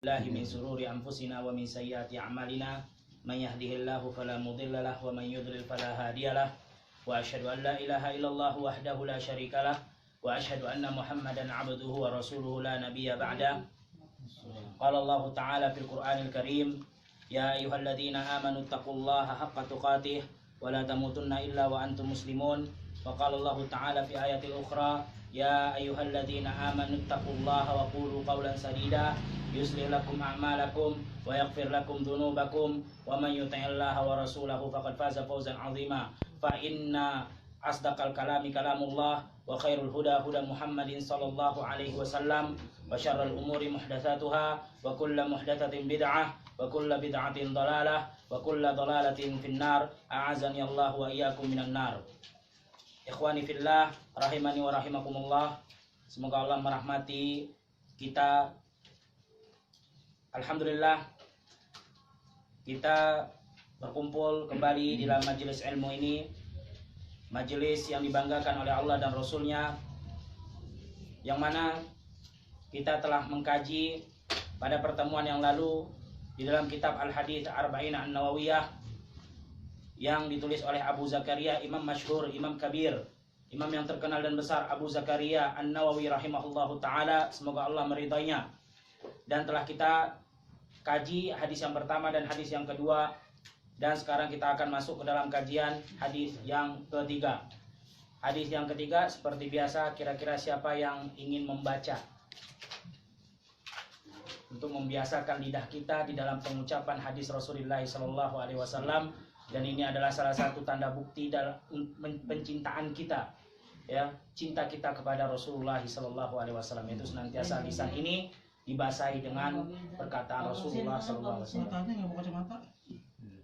الله من شرور أنفسنا ومن سيئات أعمالنا من يهده الله فلا مضل له ومن يضلل فلا هادي له وأشهد أن لا إله إلا الله وحده لا شريك له وأشهد أن محمدا عبده ورسوله لا نبي بعده. قال الله تعالى في القرآن الكريم يا أيها الذين آمنوا اتقوا الله حق تقاته ولا تموتن إلا وأنتم مسلمون. وقال الله تعالى في آية أخرى يا أيها الذين آمنوا اتقوا الله وقولوا قولا سديدا يصلح لكم أعمالكم ويغفر لكم ذنوبكم ومن يطع الله ورسوله فقد فاز فوزا عظيما. فإن أصدق الكلام كلام الله وخير الهدى هدى محمد صلى الله عليه وسلم وشر الأمور محدثاتها وكل محدثة بدعة وكل بدعة ضلالة وكل ضلالة في النار. أعزني الله وإياكم من النار. Ikhwani fillah, rahimani wa rahimakumullah. Semoga Allah merahmati kita. Alhamdulillah, kita berkumpul kembali di dalam majelis ilmu ini, majelis yang dibanggakan oleh Allah dan Rasulnya, yang mana kita telah mengkaji pada pertemuan yang lalu di dalam kitab Al-Hadits Arba'in An-Nawawiyah yang ditulis oleh Abu Zakaria, Imam Masyhur, Imam Kabir, Imam yang terkenal dan besar, Abu Zakaria An-Nawawi rahimahullahu ta'ala, semoga Allah meridainya. Dan telah kita kaji hadis yang pertama dan hadis yang kedua, dan sekarang kita akan masuk ke dalam kajian hadis yang ketiga. Hadis yang ketiga, seperti biasa, kira-kira siapa yang ingin membaca untuk membiasakan lidah kita di dalam pengucapan hadis Rasulullah SAW. Dan ini adalah salah satu tanda bukti dalam pencintaan kita, ya, cinta kita kepada Rasulullah SAW, itu senantiasa lisan ini dibasahi dengan perkataan Rasulullah SAW.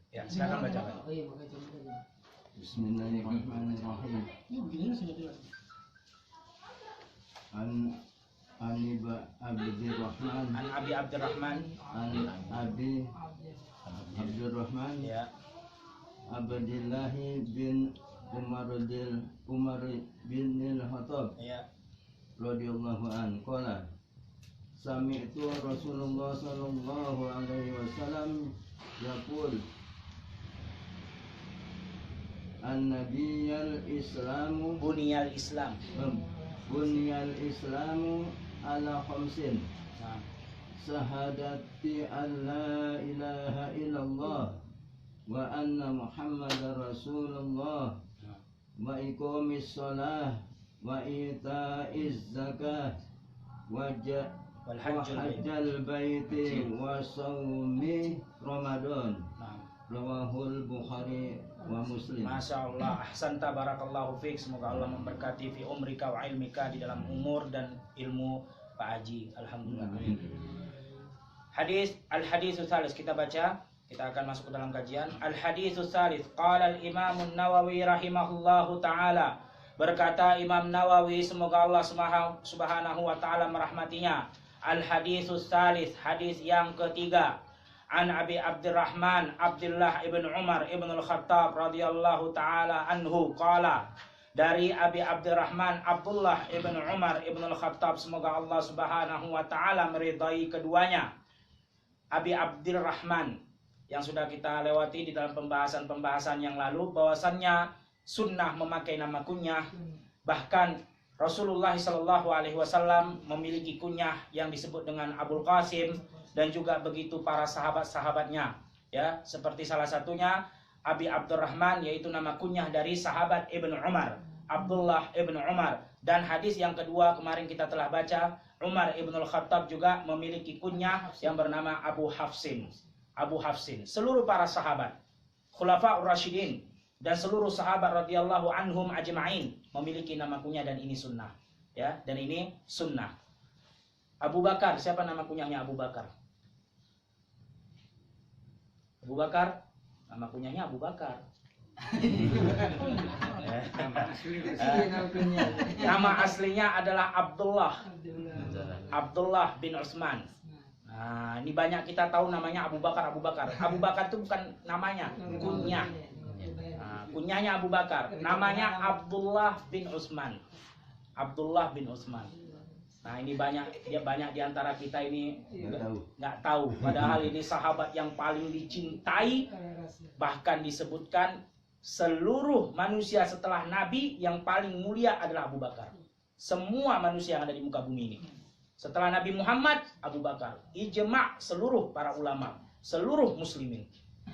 Ya, silakan baca. Bismillahirrahmanirrahim. An Abi Abdurrahman Ya. Abdullah bin Umar bin al-Khattab Ya. radhiyallahu an qala sami'tu Rasulullah sallallahu alaihi wasallam yaqul an-nabiyyal islamu Buniyal Islam. Buniyal islamu ala khamsin Nah. Sahadati an la ilaha illallah wa anna muhammadar rasulullah wa iqamis shalah wa ita'iz zakah wa hajjal baiti wa shaumi ramadan. Rawahul Bukhari wa Muslim. Masya Allah, ahsanta, barakallahu fiik. Semoga Allah memberkati fi umrika wa ilmika, di dalam umur dan ilmu Pak Haji. Alhamdulillah. Al-haditsus tsalis, kita baca. Kita akan masuk ke dalam kajian. Al-haditsus tsalis, qala al-Imam An-Nawawi rahimahullahu taala. Berkata Imam Nawawi, semoga Allah Subhanahu wa taala merahmatinya. Al-haditsus tsalis, hadis yang ketiga. An Abi Abdurrahman Abdullah ibn Umar ibn al-Khattab radhiyallahu taala anhu qala, dari Abi Abdurrahman Abdullah ibn Umar ibn al-Khattab, semoga Allah Subhanahu wa taala meridai keduanya. Abi Abdurrahman yang sudah kita lewati di dalam pembahasan yang lalu, bahwasannya sunnah memakai nama kunyah. Bahkan Rasulullah SAW memiliki kunyah yang disebut dengan Abul Qasim, dan juga begitu para sahabat-sahabatnya, ya, seperti salah satunya Abi Abdurrahman, yaitu nama kunyah dari sahabat Ibnu Umar, Abdullah Ibnu Umar. Dan hadis yang kedua kemarin kita telah baca, Umar Ibnul Khattab juga memiliki kunyah yang bernama Abu Hafsin. Seluruh para sahabat, Khulafaur Rasyidin, dan seluruh sahabat radhiyallahu anhum ajma'in memiliki nama kunyah, dan ini sunnah, ya, dan ini sunnah. Abu Bakar, siapa nama kunyahnya Abu Bakar? Abu Bakar, nama kunyahnya Abu Bakar. Nama aslinya adalah Abdullah bin Utsman. Nah, ini banyak kita tahu namanya Abu Bakar. Abu Bakar itu bukan namanya, kunyah. Nah, kunyahnya Abu Bakar, namanya Abdullah bin Utsman. Nah ini banyak di antara kita ini Nggak tahu. nggak tahu. Padahal ini sahabat yang paling dicintai, bahkan disebutkan seluruh manusia setelah Nabi yang paling mulia adalah Abu Bakar. Semua manusia yang ada di muka bumi ini. Setelah Nabi Muhammad, Abu Bakar. Ijma' seluruh para ulama, seluruh muslimin.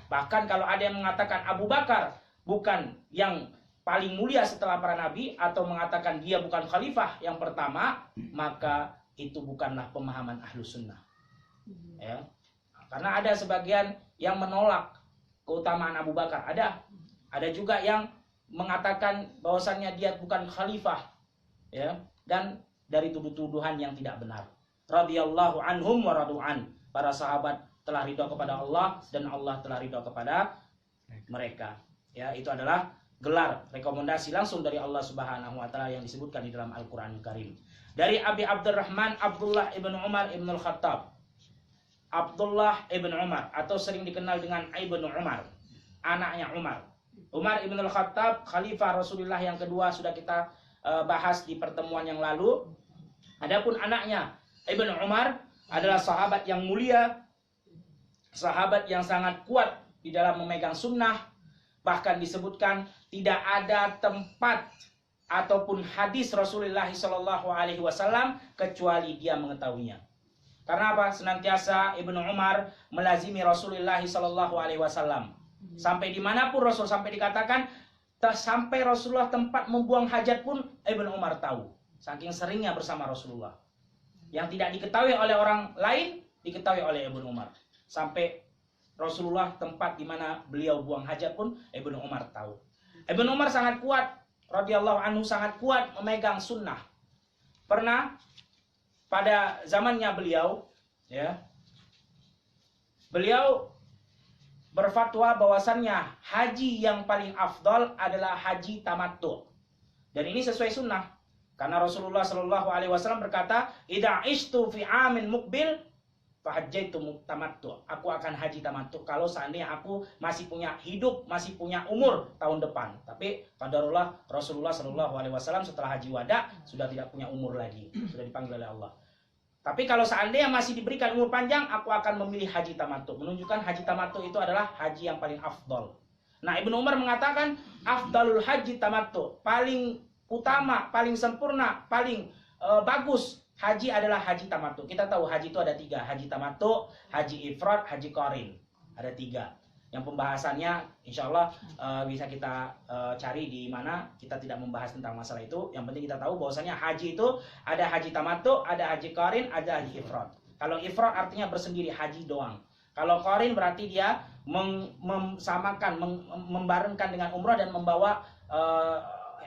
Bahkan kalau ada yang mengatakan Abu Bakar bukan yang paling mulia setelah para nabi, atau mengatakan dia bukan khalifah yang pertama, maka itu bukanlah pemahaman Ahlus Sunnah. Ya. Karena ada sebagian yang menolak keutamaan Abu Bakar. Ada juga yang mengatakan bahwasannya dia bukan khalifah, ya, dan dari tuduh-tuduhan yang tidak benar. Radhiyallahu anhum wa radu'an. Para sahabat telah ridha kepada Allah dan Allah telah ridha kepada mereka. Ya, itu adalah gelar rekomendasi langsung dari Allah Subhanahu wa taala yang disebutkan di dalam Al-Qur'an Karim. Dari Abi Abdurrahman Abdullah ibn Umar ibn al-Khattab. Abdullah ibn Umar atau sering dikenal dengan Ibn Umar, anaknya Umar. Umar ibn al-Khattab, khalifah Rasulullah yang kedua, sudah kita bahas di pertemuan yang lalu. Adapun anaknya Ibn Umar adalah sahabat yang mulia, sahabat yang sangat kuat di dalam memegang sunnah. Bahkan disebutkan tidak ada tempat ataupun hadis Rasulullah SAW kecuali dia mengetahuinya. Karena apa? Senantiasa Ibnu Umar melazimi Rasulullah SAW. Sampai dimanapun Rasul, sampai dikatakan sampai Rasulullah tempat membuang hajat pun Ibnu Umar tahu. Saking seringnya bersama Rasulullah. Yang tidak diketahui oleh orang lain diketahui oleh Ibnu Umar. Sampai Rasulullah tempat di mana beliau buang hajat pun Ibnu Umar tahu. Ibnu Umar sangat kuat, radhiyallahu anhu, sangat kuat memegang sunnah. Pernah pada zamannya beliau, ya, beliau berfatwa bahwasannya haji yang paling afdal adalah haji tamattu. Dan ini sesuai sunnah. Karena Rasulullah SAW berkata, "Idza ishtu fi amin muqbil fahajjaitu tamattu." Aku akan haji tamattu kalau seandainya aku masih punya hidup, masih punya umur tahun depan. Tapi qadarullah Rasulullah SAW setelah haji wada sudah tidak punya umur lagi, sudah dipanggil oleh Allah. Tapi kalau seandainya masih diberikan umur panjang, aku akan memilih haji tamattu. Menunjukkan haji tamattu itu adalah haji yang paling afdal. Nah, Ibnu Umar mengatakan afdalul haji tamattu, paling utama, paling sempurna, paling bagus haji adalah haji tamattu. Kita tahu haji itu ada 3, haji tamattu, haji ifrad, haji qarin. Ada 3. Yang pembahasannya insya Allah bisa kita cari di mana. Kita tidak membahas tentang masalah itu. Yang penting kita tahu bahwasanya haji itu ada haji tamattu, ada haji qarin, ada haji ifrad. Kalau ifrad artinya bersendiri, haji doang. Kalau qarin berarti dia membarengkan dengan umrah dan membawa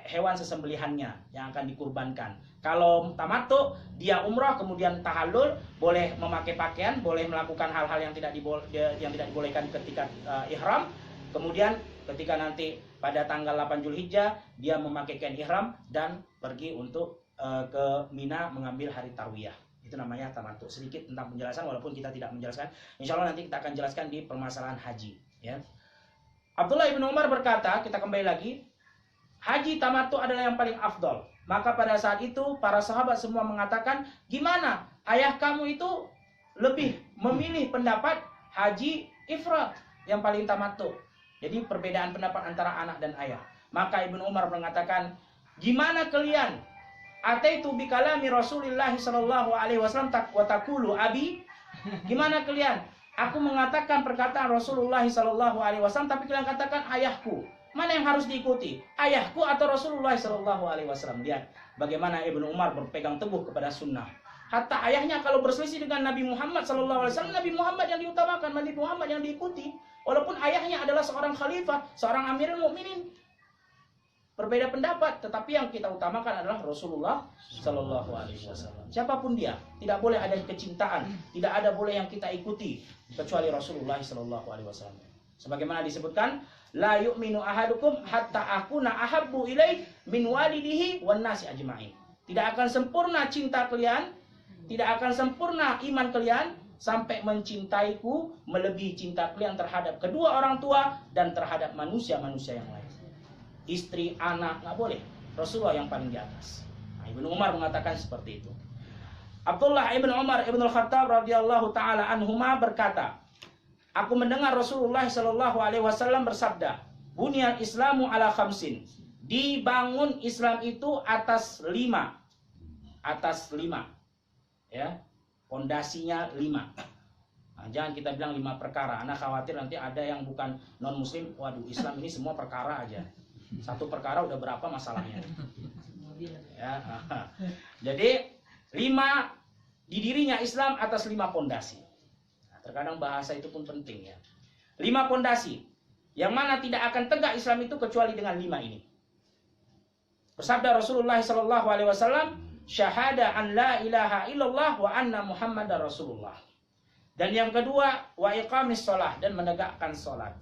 hewan sesembelihannya yang akan dikurbankan. Kalau tamattu, dia umrah kemudian tahallul, boleh memakai pakaian, boleh melakukan hal-hal yang tidak dibolehkan ketika ihram. Kemudian ketika nanti pada tanggal 8 Zulhijjah dia memakai kain ihram dan pergi untuk ke Mina mengambil hari tarwiyah. Itu namanya tamattu. Sedikit tentang penjelasan walaupun kita tidak menjelaskan. Insya Allah nanti kita akan jelaskan di permasalahan haji, ya. Abdullah bin Umar berkata, kita kembali lagi, haji tamattu adalah yang paling afdol. Maka pada saat itu para sahabat semua mengatakan, gimana ayah kamu itu lebih memilih pendapat haji ifrad yang paling tamattu. Jadi perbedaan pendapat antara anak dan ayah. Maka Ibnu Umar mengatakan, gimana kalian ataitu bi kalami Rasulullah sallallahu alaihi wasallam wa taqulu abi? Gimana kalian? Aku mengatakan perkataan Rasulullah sallallahu alaihi wasallam tapi kalian katakan ayahku. Mana yang harus diikuti? Ayahku atau Rasulullah sallallahu alaihi wasallam? Lihat bagaimana Ibnu Umar berpegang teguh kepada sunnah. Hatta ayahnya kalau berselisih dengan Nabi Muhammad sallallahu alaihi wasallam, Nabi Muhammad yang diutamakan, Nabi Muhammad yang diikuti. Walaupun ayahnya adalah seorang khalifah, seorang Amirul Mukminin. Berbeda pendapat, tetapi yang kita utamakan adalah Rasulullah sallallahu alaihi wasallam. Siapapun dia, tidak boleh ada kecintaan, tidak ada boleh yang kita ikuti kecuali Rasulullah sallallahu alaihi wasallam. Sebagaimana disebutkan, la yu'minu ahadukum hatta akuna ahabbu ilaih min walidihi wan nasi ajma'in. Tidak akan sempurna cinta kalian, tidak akan sempurna iman kalian sampai mencintaiku melebihi cinta kalian terhadap kedua orang tua dan terhadap manusia-manusia yang lain. Istri, anak, nggak boleh. Rasulullah yang paling di atas. Nah, Ibnu Umar mengatakan seperti itu. Abdullah ibn Umar ibn al-Khattab radhiyallahu taala anhuma berkata, aku mendengar Rasulullah sallallahu alaihi wasallam bersabda, "Bunyal Islamu ala khamsin." Dibangun Islam itu atas 5. Atas 5. Ya. Pondasinya 5. Nah, jangan kita bilang 5 perkara. Anak khawatir nanti ada yang bukan non muslim, waduh, Islam ini semua perkara aja. Satu perkara udah berapa masalahnya. Ya. Jadi 5 didirinya Islam atas 5 pondasi. Nah, terkadang bahasa itu pun penting ya. 5 pondasi yang mana tidak akan tegak Islam itu kecuali dengan 5 ini. Bersabda Rasulullah sallallahu alaihi wasallam, syahada an la ilaha illallah wa anna Muhammadar Rasulullah. Dan yang kedua, wa iqamis shalah, dan menegakkan salat.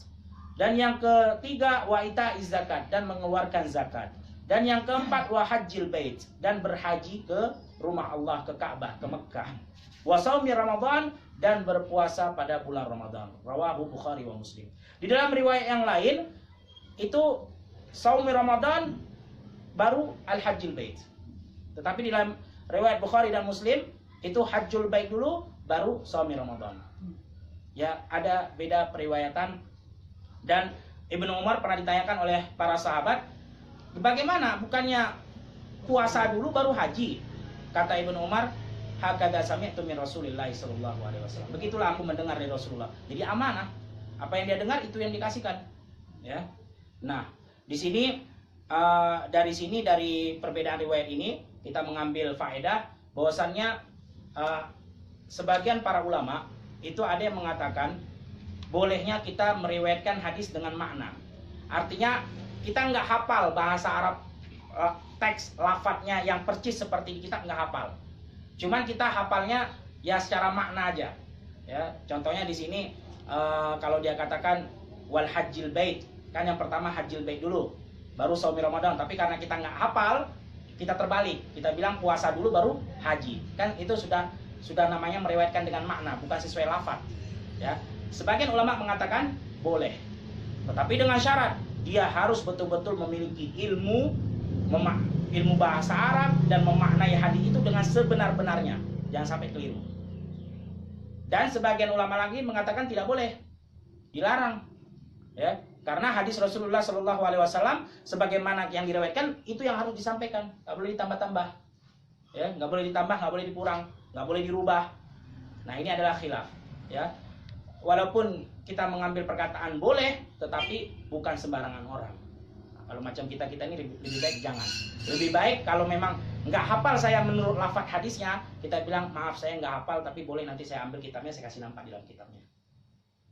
Dan yang ketiga, wa ita'iz zakat, dan mengeluarkan zakat. Dan yang keempat, wa hajjil bait, dan berhaji ke rumah Allah, ke Ka'bah, ke Mekah. Wa shaumi Ramadan, dan berpuasa pada bulan Ramadan. Rawahu Bukhari wa Muslim. Di dalam riwayat yang lain itu shaumi Ramadan baru al-hajjil bait. Tetapi di dalam riwayat Bukhari dan Muslim itu hajjul bait dulu baru shaumi Ramadan. Ya, ada beda periwayatan. Dan Ibnu Umar pernah ditanyakan oleh para sahabat, bagaimana bukannya puasa dulu baru haji? Kata Ibnu Umar, hakadza sami'tu min Rasulillah sallallahu alaihi wasallam. Begitulah aku mendengar dari Rasulullah. Jadi amanah. Apa yang dia dengar itu yang dikasihkan. Ya. Nah, di sini dari perbedaan riwayat ini kita mengambil faedah bahwasannya sebagian para ulama itu ada yang mengatakan bolehnya kita meriwayatkan hadis dengan makna. Artinya kita nggak hafal bahasa Arab, teks lafadznya yang percis seperti kita nggak hafal. Cuman kita hafalnya ya secara makna aja. Ya, contohnya di sini kalau dia katakan wal hajjil bait, kan yang pertama hajjil bait dulu, baru shaumi Ramadan. Tapi karena kita nggak hafal, kita terbalik. Kita bilang puasa dulu baru haji. Kan itu sudah namanya meriwayatkan dengan makna, bukan sesuai lafaz. Ya. Sebagian ulama mengatakan boleh. Tetapi dengan syarat dia harus betul-betul memiliki ilmu bahasa Arab dan memaknai hadis itu dengan sebenar-benarnya. Jangan sampai keliru. Dan sebagian ulama lagi mengatakan tidak boleh. Dilarang. Ya, karena hadis Rasulullah Shallallahu alaihi wasallam sebagaimana yang diriwayatkan itu yang harus disampaikan, nggak boleh ditambah-tambah. Ya, nggak boleh ditambah, nggak boleh dikurang, nggak boleh dirubah. Nah, ini adalah khilaf, ya. Walaupun kita mengambil perkataan boleh, tetapi bukan sembarangan orang. Nah, kalau macam kita ini lebih baik jangan. Lebih baik kalau memang nggak hafal saya menurut lafaz hadisnya, kita bilang maaf saya nggak hafal, tapi boleh nanti saya ambil kitabnya, saya kasih nampak di dalam kitabnya.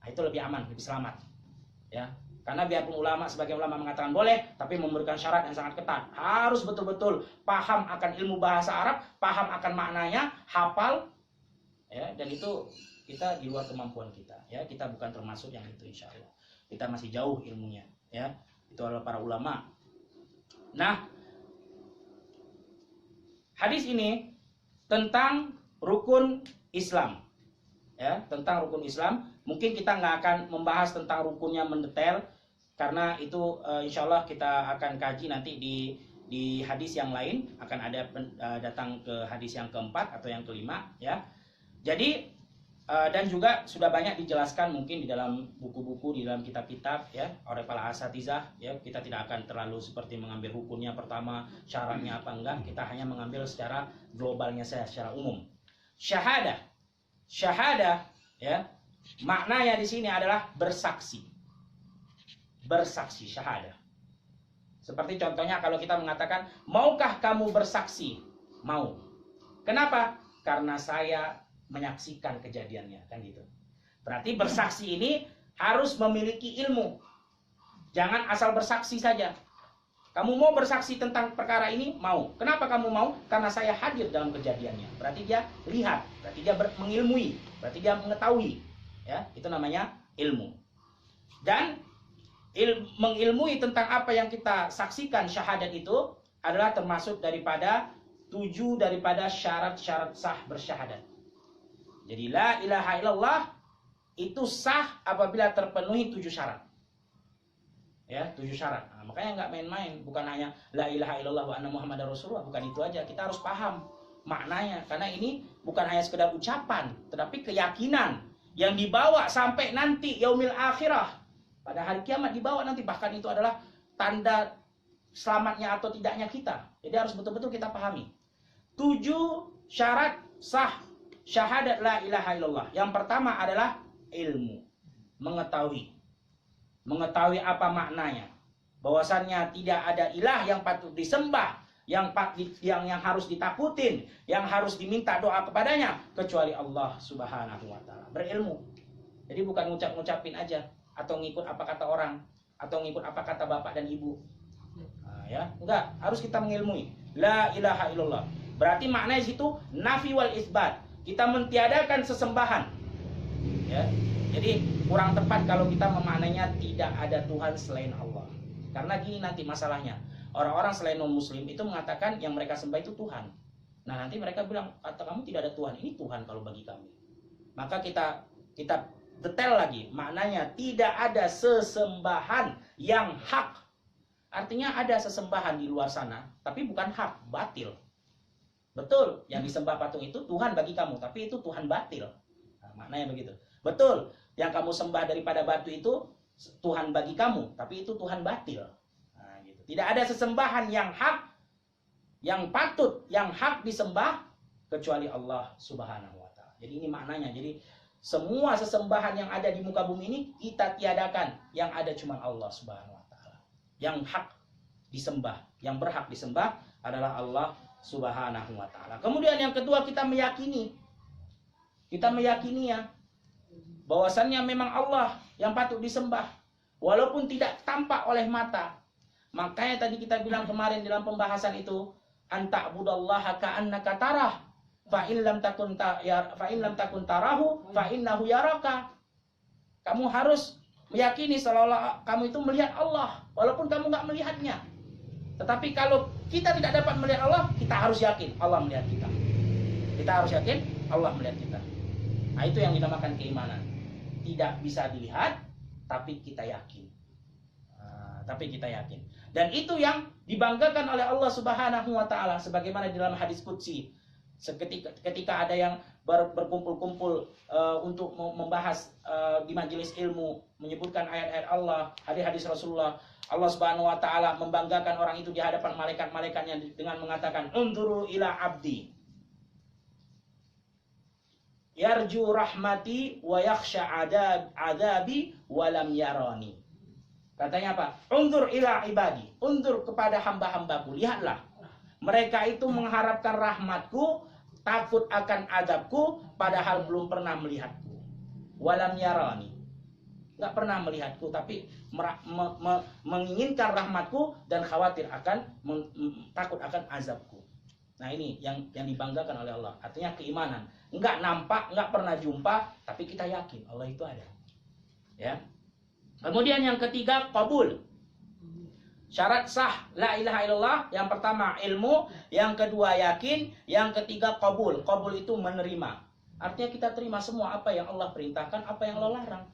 Nah, itu lebih aman, lebih selamat. Ya, karena biarpun sebagian ulama mengatakan boleh, tapi memberikan syarat yang sangat ketat. Harus betul-betul paham akan ilmu bahasa Arab, paham akan maknanya, hafal, ya, dan itu kita di luar kemampuan kita. Ya, kita bukan termasuk yang itu, insya Allah. Kita masih jauh ilmunya. Ya, itu adalah para ulama. Nah, hadis ini tentang rukun Islam. Ya, tentang rukun Islam. Mungkin kita nggak akan membahas tentang rukunnya mendetail karena itu insya Allah kita akan kaji nanti di hadis yang lain, akan ada datang ke hadis yang keempat atau yang kelima, ya. Jadi dan juga sudah banyak dijelaskan mungkin di dalam buku-buku, di dalam kitab-kitab, ya, oleh para asatizah. Ya, kita tidak akan terlalu seperti mengambil hukumnya pertama, syaratnya apa enggak. Kita hanya mengambil secara globalnya saja, secara umum. Syahadah, ya. Maknanya di sini adalah bersaksi. Bersaksi, syahadah. Seperti contohnya kalau kita mengatakan, maukah kamu bersaksi? Mau. Kenapa? Karena saya menyaksikan kejadiannya, kan gitu. Berarti bersaksi ini harus memiliki ilmu. Jangan asal bersaksi saja. Kamu mau bersaksi tentang perkara ini? Mau. Kenapa kamu mau? Karena saya hadir dalam kejadiannya. Berarti dia lihat, berarti dia mengilmui, berarti dia mengetahui. Ya, itu namanya ilmu. Dan mengilmui tentang apa yang kita saksikan, syahadat itu adalah termasuk daripada 7 daripada syarat-syarat sah bersyahadat. Jadi la ilaha illallah itu sah apabila terpenuhi 7 syarat. Ya, 7 syarat. Nah, makanya nggak main-main, bukan hanya la ilaha illallah wa anna Muhammadar Rasulullah, bukan itu aja. Kita harus paham maknanya karena ini bukan hanya sekedar ucapan, tetapi keyakinan yang dibawa sampai nanti yaumil akhirah. Pada hari kiamat dibawa nanti, bahkan itu adalah tanda selamatnya atau tidaknya kita. Jadi harus betul-betul kita pahami. 7 syarat sah syahadat la ilaha illallah. Yang pertama adalah ilmu, mengetahui apa maknanya, bahwasannya tidak ada ilah yang patut disembah, yang harus ditakutin, yang harus diminta doa kepadanya kecuali Allah Subhanahu wa taala. Berilmu. Jadi bukan ngucapin aja atau ngikut apa kata orang atau ngikut apa kata bapak dan ibu. Nah, ya, enggak, harus kita mengilmui la ilaha illallah. Berarti maknanya situ nafi wal isbat. Kita mentiadakan sesembahan. Ya. Jadi kurang tepat kalau kita memaknainya tidak ada Tuhan selain Allah. Karena gini nanti masalahnya. Orang-orang selain non-muslim itu mengatakan yang mereka sembah itu Tuhan. Nah, nanti mereka bilang, kata kamu tidak ada Tuhan, ini Tuhan kalau bagi kami. Maka kita detail lagi, maknanya tidak ada sesembahan yang hak. Artinya ada sesembahan di luar sana, tapi bukan hak, batil. Betul, yang disembah patung itu Tuhan bagi kamu, tapi itu Tuhan batil. Nah, maknanya begitu. Betul, yang kamu sembah daripada batu itu Tuhan bagi kamu, tapi itu Tuhan batil. Nah, gitu. Tidak ada sesembahan yang hak, yang patut, yang hak disembah kecuali Allah Subhanahu wa taala. Jadi ini maknanya. Jadi semua sesembahan yang ada di muka bumi ini kita tiadakan. Yang ada cuma Allah Subhanahu wa taala. Yang hak disembah, yang berhak disembah adalah Allah Subhanahu wa taala. Kemudian yang kedua, kita meyakini. Kita meyakini ya bahwasannya memang Allah yang patut disembah walaupun tidak tampak oleh mata. Makanya tadi kita bilang kemarin dalam pembahasan itu, anta'budallaha ka'annaka tarah. Fa in lam takun tarahu fa innahu yaraka. Kamu harus meyakini seolah-olah kamu itu melihat Allah walaupun kamu nggak melihatnya. Tetapi kalau kita tidak dapat melihat Allah, kita harus yakin Allah melihat kita. Kita harus yakin Allah melihat kita. Nah, itu yang dinamakan keimanan. Tidak bisa dilihat, tapi kita yakin. Tapi kita yakin. Dan itu yang dibanggakan oleh Allah Subhanahu wa taala sebagaimana di dalam hadis qudsi. Ketika ada yang berkumpul-kumpul untuk membahas di majelis ilmu, menyebutkan ayat-ayat Allah, hadis-hadis Rasulullah, Allah Subhanahu wa taala membanggakan orang itu di hadapan malaikat-malaikatnya dengan mengatakan, "Unzuru ila abdi yarju rahmati wa yakhsha adabi wa lam yarani." Katanya apa? "Unzur ila ibadi." Unzur kepada hamba-hambaku, lihatlah. Mereka itu mengharapkan rahmatku, takut akan azabku, padahal belum pernah melihatku. Walam yarani. Nggak pernah melihatku, tapi menginginkan rahmatku dan khawatir akan, takut akan azabku. Nah ini yang dibanggakan oleh Allah. Artinya keimanan. Nggak nampak, nggak pernah jumpa, tapi kita yakin Allah itu ada. Ya. Kemudian yang ketiga, qabul. Syarat sah la ilaha illallah, yang pertama ilmu, yang kedua yakin, yang ketiga qabul. Qabul itu menerima. Artinya kita terima semua apa yang Allah perintahkan, apa yang Allah larang.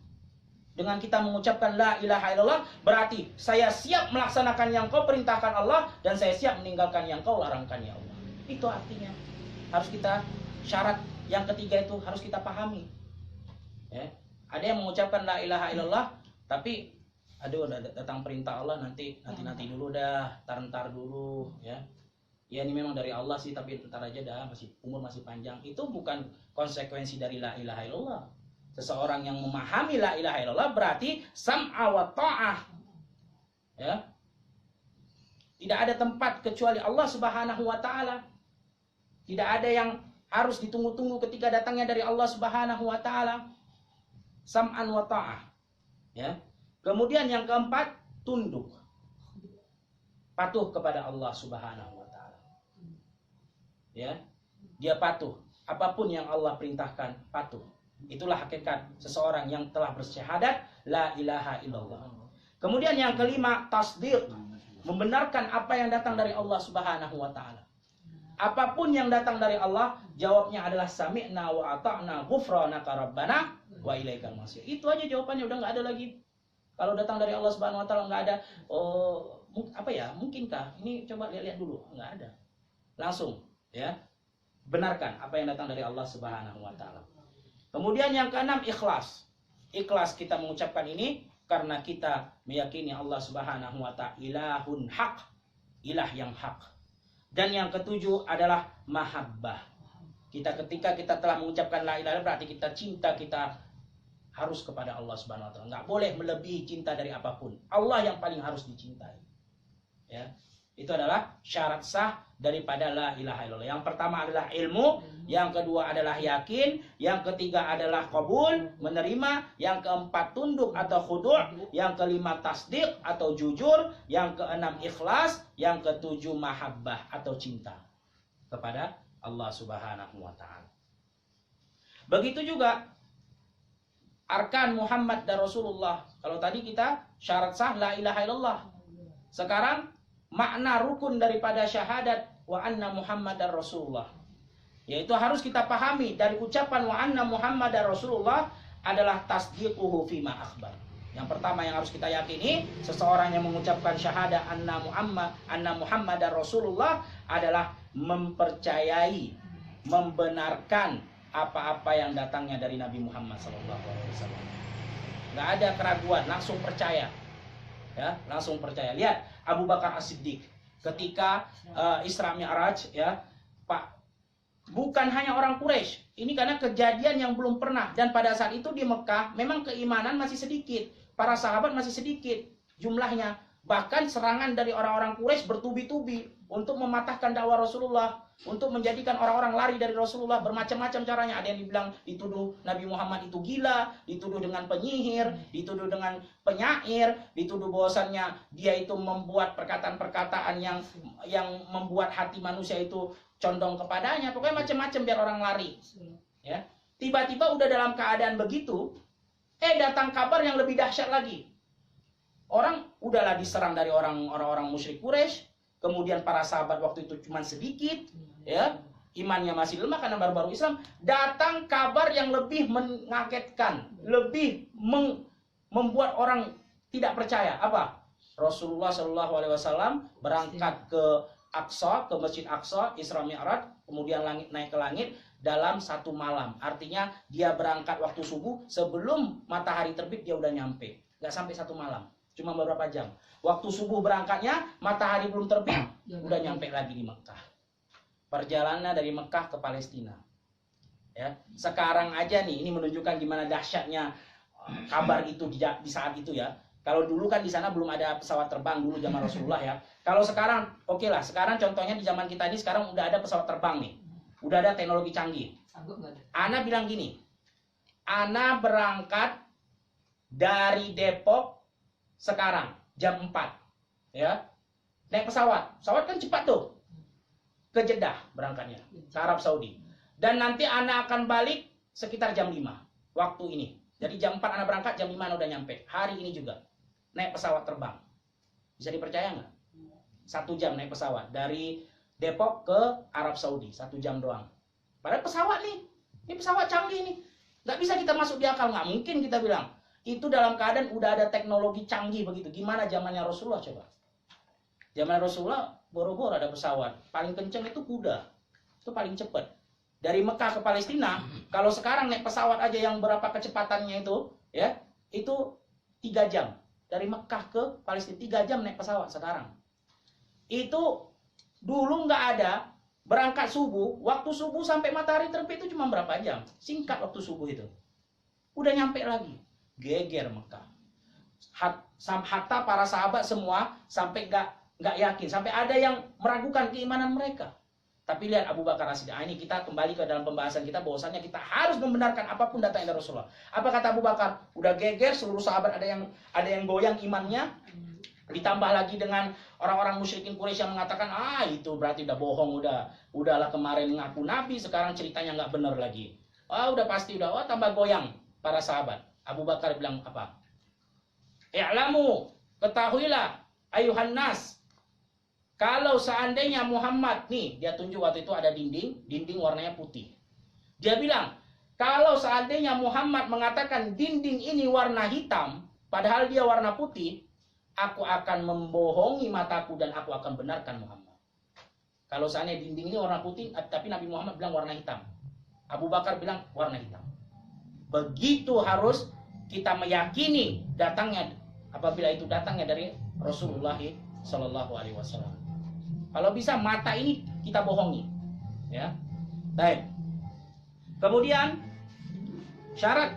Dengan kita mengucapkan la ilaha illallah, berarti saya siap melaksanakan yang kau perintahkan Allah, dan saya siap meninggalkan yang kau larangkan ya Allah. Itu artinya. Harus kita, syarat yang ketiga itu harus kita pahami. Ya. Ada yang mengucapkan la ilaha illallah, tapi aduh datang perintah Allah nanti dulu dah, tar dulu ya. Ya ini memang dari Allah sih, tapi ntar aja dah, umur masih panjang. Itu bukan konsekuensi dari la ilaha illallah. Seseorang yang memahami la ilaha illallah berarti sam'a wa ta'ah. Ya. Tidak ada tempat kecuali Allah Subhanahu wa taala. Tidak ada yang harus ditunggu-tunggu ketika datangnya dari Allah Subhanahu wa taala. Sam'an wa ta'ah. Ya. Kemudian yang keempat, tunduk. Patuh kepada Allah Subhanahu wa taala. Ya. Dia patuh. Apapun yang Allah perintahkan, patuh. Itulah hakikat seseorang yang telah bersyahadat la ilaha illallah. Kemudian yang kelima, tasdiq. Membenarkan apa yang datang dari Allah Subhanahu wa taala. Apapun yang datang dari Allah, jawabnya adalah sami'na wa ata'na ghufranaka rabbana wa ilaikal masir. Itu aja jawabannya, udah nggak ada lagi. Kalau datang dari Allah Subhanahu wa taala nggak ada, apa ya? Mungkinkah? Ini coba lihat dulu, nggak ada. Langsung, ya. benarkan apa yang datang dari Allah Subhanahu wa taala. Kemudian yang keenam, ikhlas. Ikhlas kita mengucapkan ini karena kita meyakini Allah Subhanahu wa taala ilahun haq, ilah yang hak. Dan yang ketujuh adalah mahabbah. Ketika kita telah mengucapkan la ilaha illallah, berarti kita cinta kita harus kepada Allah Subhanahu wa taala. Enggak boleh melebihi cinta dari apapun. Allah yang paling harus dicintai. Ya. Itu adalah syarat sah daripada la ilaha illallah. Yang pertama adalah ilmu, yang kedua adalah yakin, yang ketiga adalah qabul, menerima, yang keempat tunduk atau khudu', yang kelima tasdik atau jujur, yang keenam ikhlas, yang ketujuh mahabbah atau cinta kepada Allah Subhanahu wa taala. Begitu juga arkan Muhammad dan Rasulullah. Kalau tadi kita syarat sah la ilaha illallah. Sekarang makna rukun daripada syahadat wa anna Muhammadar Rasulullah, yaitu harus kita pahami dari ucapan wa anna Muhammadar Rasulullah adalah tasdiquhu fima akhbar. Yang pertama yang harus kita yakini, seseorang yang mengucapkan syahadat anna Muhammadar Rasulullah adalah mempercayai, membenarkan apa-apa yang datangnya dari Nabi Muhammad SAW. Nggak ada keraguan, langsung percaya. Ya, langsung percaya. Lihat Abu Bakar As-Siddiq ketika Isra Mi'raj, ya, Pak, bukan hanya orang Quraisy. Ini karena kejadian yang belum pernah, dan pada saat itu di Mekah memang keimanan masih sedikit, para sahabat masih sedikit jumlahnya. Bahkan serangan dari orang-orang Quraisy bertubi-tubi untuk mematahkan dakwah Rasulullah, untuk menjadikan orang-orang lari dari Rasulullah. Bermacam-macam caranya. Ada yang dibilang dituduh Nabi Muhammad itu gila, dituduh dengan penyihir, dituduh dengan penyair, dituduh bahwasannya dia itu membuat perkataan-perkataan yang membuat hati manusia itu condong kepadanya. Pokoknya macam-macam biar orang lari. Ya. Tiba-tiba udah dalam keadaan begitu, datang kabar yang lebih dahsyat lagi. Orang udahlah diserang dari orang-orang musyrik Quraisy. Kemudian para sahabat waktu itu cuma sedikit, ya, imannya masih lemah karena baru-baru Islam. Datang kabar yang lebih mengagetkan, lebih membuat orang tidak percaya. Apa? Rasulullah SAW berangkat ke Aqsa, ke Masjid Aqsa, Isra Mi'raj, kemudian naik ke langit dalam satu malam. Artinya dia berangkat waktu subuh, sebelum matahari terbit dia udah nyampe. Gak sampai satu malam, cuma beberapa jam. Waktu subuh berangkatnya, matahari belum terbit, udah nyampe lagi di Mekah. Perjalanan dari Mekah ke Palestina. Ya, sekarang aja nih, ini menunjukkan gimana dahsyatnya kabar itu di saat itu, ya. Kalau dulu kan di sana belum ada pesawat terbang dulu zaman Rasulullah, ya. Kalau sekarang, oke lah. Sekarang contohnya di zaman kita ini sekarang udah ada pesawat terbang nih, udah ada teknologi canggih. Ana bilang gini, Ana berangkat dari Depok sekarang jam 4, ya, naik pesawat kan cepat tuh, ke Jeddah berangkatnya, ke Arab Saudi, dan nanti Ana akan balik sekitar jam 5 waktu ini. Jadi jam 4 Ana berangkat, jam 5 Ana udah nyampe. Hari ini juga naik pesawat terbang. Bisa dipercaya nggak? 1 jam naik pesawat dari Depok ke Arab Saudi, 1 jam doang. Padahal pesawat nih, ini pesawat canggih nih, nggak bisa kita masuk di akal. Nggak mungkin kita bilang itu dalam keadaan udah ada teknologi canggih begitu. Gimana zamannya Rasulullah coba? Zaman Rasulullah boro-boro ada pesawat. Paling kenceng itu kuda. Itu paling cepat. Dari Mekah ke Palestina, kalau sekarang naik pesawat aja yang berapa kecepatannya itu, ya, itu 3 jam. Dari Mekah ke Palestina 3 jam naik pesawat sekarang. Itu dulu nggak ada. Berangkat subuh, waktu subuh sampai matahari terbit itu cuma berapa jam? Singkat waktu subuh itu. Udah nyampe lagi. Geger Mekah. Hatta para sahabat semua sampai nggak yakin, sampai ada yang meragukan keimanan mereka. Tapi lihat Abu Bakar As-Siddiq. Ini kita kembali ke dalam pembahasan kita, bahwasannya kita harus membenarkan apapun datang dari Rasulullah. Apa kata Abu Bakar? Udah geger, seluruh sahabat ada yang goyang imannya. Ditambah lagi dengan orang-orang musyrikin Quraisy yang mengatakan, itu berarti udah bohong, udahlah kemarin ngaku nabi, sekarang ceritanya nggak benar lagi. Udah pasti tambah goyang para sahabat. Abu Bakar bilang apa? I'lamu, ketahuilah ayuhan nas, kalau seandainya Muhammad, nih dia tunjuk waktu itu ada dinding warnanya putih. Dia bilang, kalau seandainya Muhammad mengatakan dinding ini warna hitam, padahal dia warna putih, aku akan membohongi mataku dan aku akan benarkan Muhammad. Kalau seandainya dinding ini warna putih, tapi Nabi Muhammad bilang warna hitam. Abu Bakar bilang warna hitam. Begitu harus kita meyakini datangnya, apabila itu datangnya dari Rasulullah Shallallahu Alaihi Wasallam. Kalau bisa mata ini kita bohongi, ya. Baik. Kemudian syarat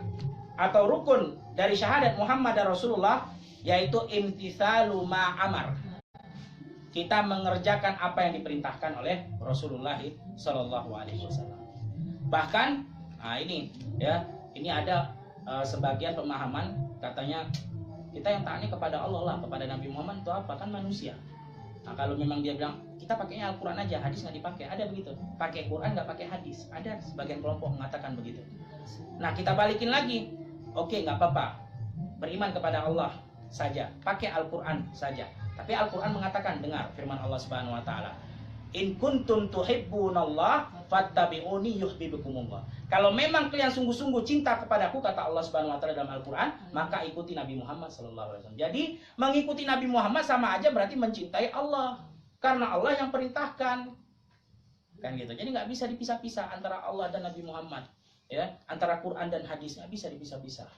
atau rukun dari syahadat Muhammad dan Rasulullah yaitu imtitsalu ma amar. Kita mengerjakan apa yang diperintahkan oleh Rasulullah Shallallahu Alaihi Wasallam. Bahkan, nah ini ya, ini ada sebagian pemahaman katanya kita yang taatnya kepada Allah lah, kepada Nabi Muhammad itu apa? Kan manusia. Nah, kalau memang dia bilang kita pakainya Al-Quran aja, hadis nggak dipakai, ada begitu. Pakai Quran nggak pakai hadis, ada sebagian kelompok mengatakan begitu. Nah, kita balikin lagi, oke, nggak apa-apa, beriman kepada Allah saja, pakai Al-Quran saja. Tapi Al-Quran mengatakan, dengar firman Allah Subhanahu Wa Taala, in kuntum tuhibbunallah fattabi'uni yuhibbukumullah. Kalau memang kalian sungguh-sungguh cinta kepadaku, kata Allah Subhanahu Wa Taala dalam Al-Quran, maka ikuti Nabi Muhammad Sallallahu Alaihi Wasallam. Jadi mengikuti Nabi Muhammad sama aja berarti mencintai Allah, karena Allah yang perintahkan, kan gitu. Jadi nggak bisa dipisah-pisah antara Allah dan Nabi Muhammad, ya, antara Quran dan hadis nggak bisa dipisah-pisah,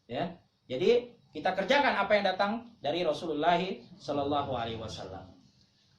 ya. Jadi kita kerjakan apa yang datang dari Rasulullah Sallallahu Alaihi Wasallam.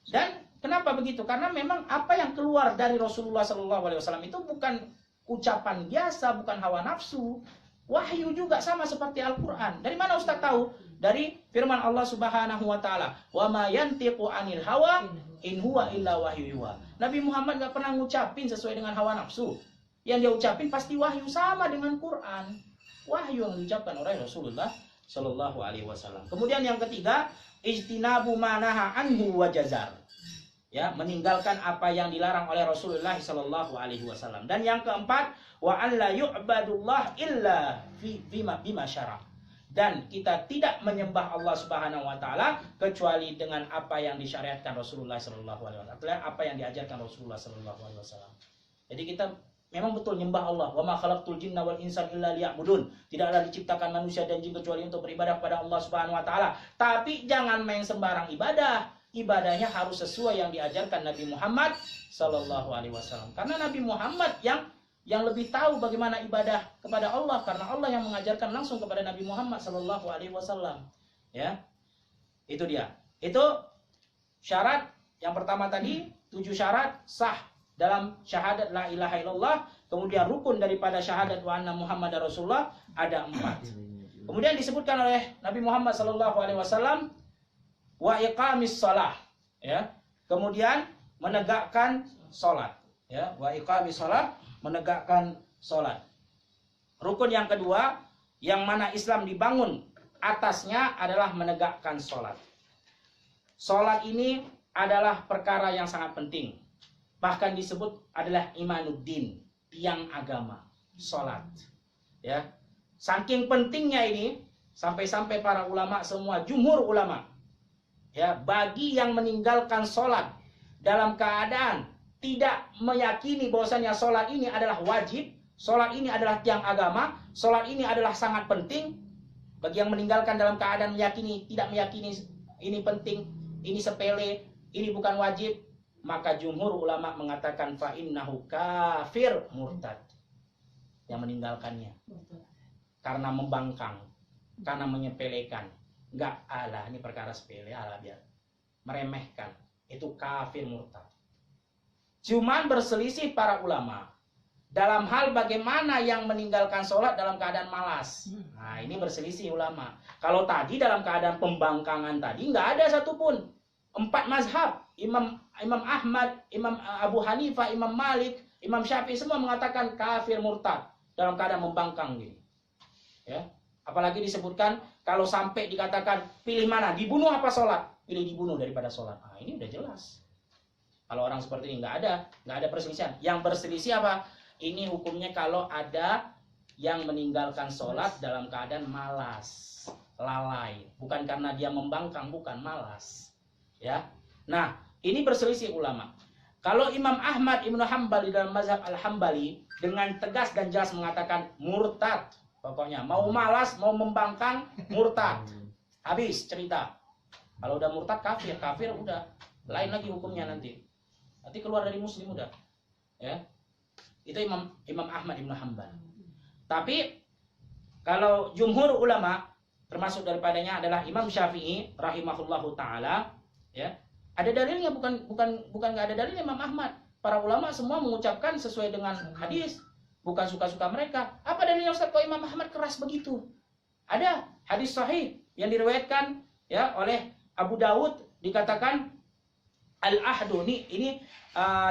Dan kenapa begitu? Karena memang apa yang keluar dari Rasulullah Sallallahu Alaihi Wasallam itu bukan ucapan biasa, bukan hawa nafsu. Wahyu juga sama seperti Al-Quran. Dari mana Ustaz tahu? Dari firman Allah Subhanahu Wa Taala, wa ma yantiqu anil hawa in huwa illa wahyu yuha. Nabi Muhammad gak pernah ngucapin sesuai dengan hawa nafsu. Yang dia ucapin pasti wahyu, sama dengan Quran. Wahyu yang diucapkan oleh Rasulullah Sallallahu Alaihi Wasallam. Kemudian yang ketiga, ijtinabu manaha anhu wa jazar. Ya, meninggalkan apa yang dilarang oleh Rasulullah Sallallahu Alaihi Wasallam. Dan yang keempat, wa an la yu'badullah illa bima syara'. Dan kita tidak menyembah Allah Subhanahu Wa Taala kecuali dengan apa yang disyariatkan Rasulullah Sallallahu Alaihi Wasallam, apa yang diajarkan Rasulullah Sallallahu Alaihi Wasallam. Jadi kita memang betul nyembah Allah. Wa ma khalaqtul jinna wal insa illa liya'budun. Tidaklah diciptakan manusia dan jin kecuali untuk beribadah kepada Allah Subhanahu Wa Taala. Tapi jangan main sembarang ibadah. Ibadahnya harus sesuai yang diajarkan Nabi Muhammad Sallallahu Alaihi Wasallam. Karena Nabi Muhammad yang lebih tahu bagaimana ibadah kepada Allah, karena Allah yang mengajarkan langsung kepada Nabi Muhammad Sallallahu Alaihi Wasallam. Ya, itu dia. Itu syarat yang pertama tadi, 7 syarat sah dalam syahadat la ilaha illallah. Kemudian rukun daripada syahadat wa anna Muhammadar Rasulullah ada 4. Kemudian disebutkan oleh Nabi Muhammad Sallallahu Alaihi Wasallam wa iqamis shalah, ya. Kemudian menegakkan salat, ya. Wa iqamis shalah, menegakkan salat. Rukun yang kedua yang mana Islam dibangun atasnya adalah menegakkan salat. Salat ini adalah perkara yang sangat penting. Bahkan disebut adalah imanuddin, tiang agama, salat. Ya. Saking pentingnya ini sampai-sampai para ulama semua, jumhur ulama, ya, bagi yang meninggalkan sholat dalam keadaan tidak meyakini bahwasanya sholat ini adalah wajib, sholat ini adalah tiang agama, sholat ini adalah sangat penting, bagi yang meninggalkan dalam keadaan meyakini, tidak meyakini ini penting, ini sepele, ini bukan wajib, maka jumhur ulama mengatakan fa innahu kafir murtad, yang meninggalkannya karena membangkang, karena menyepelekan. Enggak, ala ini perkara sepele, ala biar meremehkan, itu kafir murtad. Cuman berselisih para ulama dalam hal bagaimana yang meninggalkan sholat dalam keadaan malas. Nah, ini berselisih ulama. Kalau tadi dalam keadaan pembangkangan tadi nggak ada satupun. 4 mazhab, Imam Ahmad, Imam Abu Hanifah, Imam Malik, Imam Syafi'i semua mengatakan kafir murtad dalam keadaan membangkang gini. Ya. Apalagi disebutkan kalau sampai dikatakan pilih mana, dibunuh apa sholat? Pilih dibunuh daripada sholat. Nah, ini udah jelas. Kalau orang seperti ini nggak ada perselisihan. Yang berselisih apa? Ini hukumnya kalau ada yang meninggalkan sholat dalam keadaan malas, lalai, bukan karena dia membangkang, bukan malas. Ya. Nah, ini berselisih ulama. Kalau Imam Ahmad Ibnu Hanbal dalam mazhab Al-Hambali dengan tegas dan jelas mengatakan murtad. Pokoknya mau malas, mau membangkang, murtad. Habis cerita. Kalau udah murtad kafir udah. Lain lagi hukumnya nanti. Berarti keluar dari Muslim udah. Ya. Itu Imam Ahmad Ibn Hanbal. Tapi kalau jumhur ulama termasuk daripadanya adalah Imam Syafi'i rahimahullahu taala, ya. Ada dalilnya, bukan nggak ada dalilnya Imam Ahmad. Para ulama semua mengucapkan sesuai dengan hadis, bukan suka-suka mereka. Apa dalilnya Ustaz kok Imam Ahmad keras begitu? Ada hadis sahih yang diriwayatkan ya oleh Abu Dawud, dikatakan al-ahdu. Ini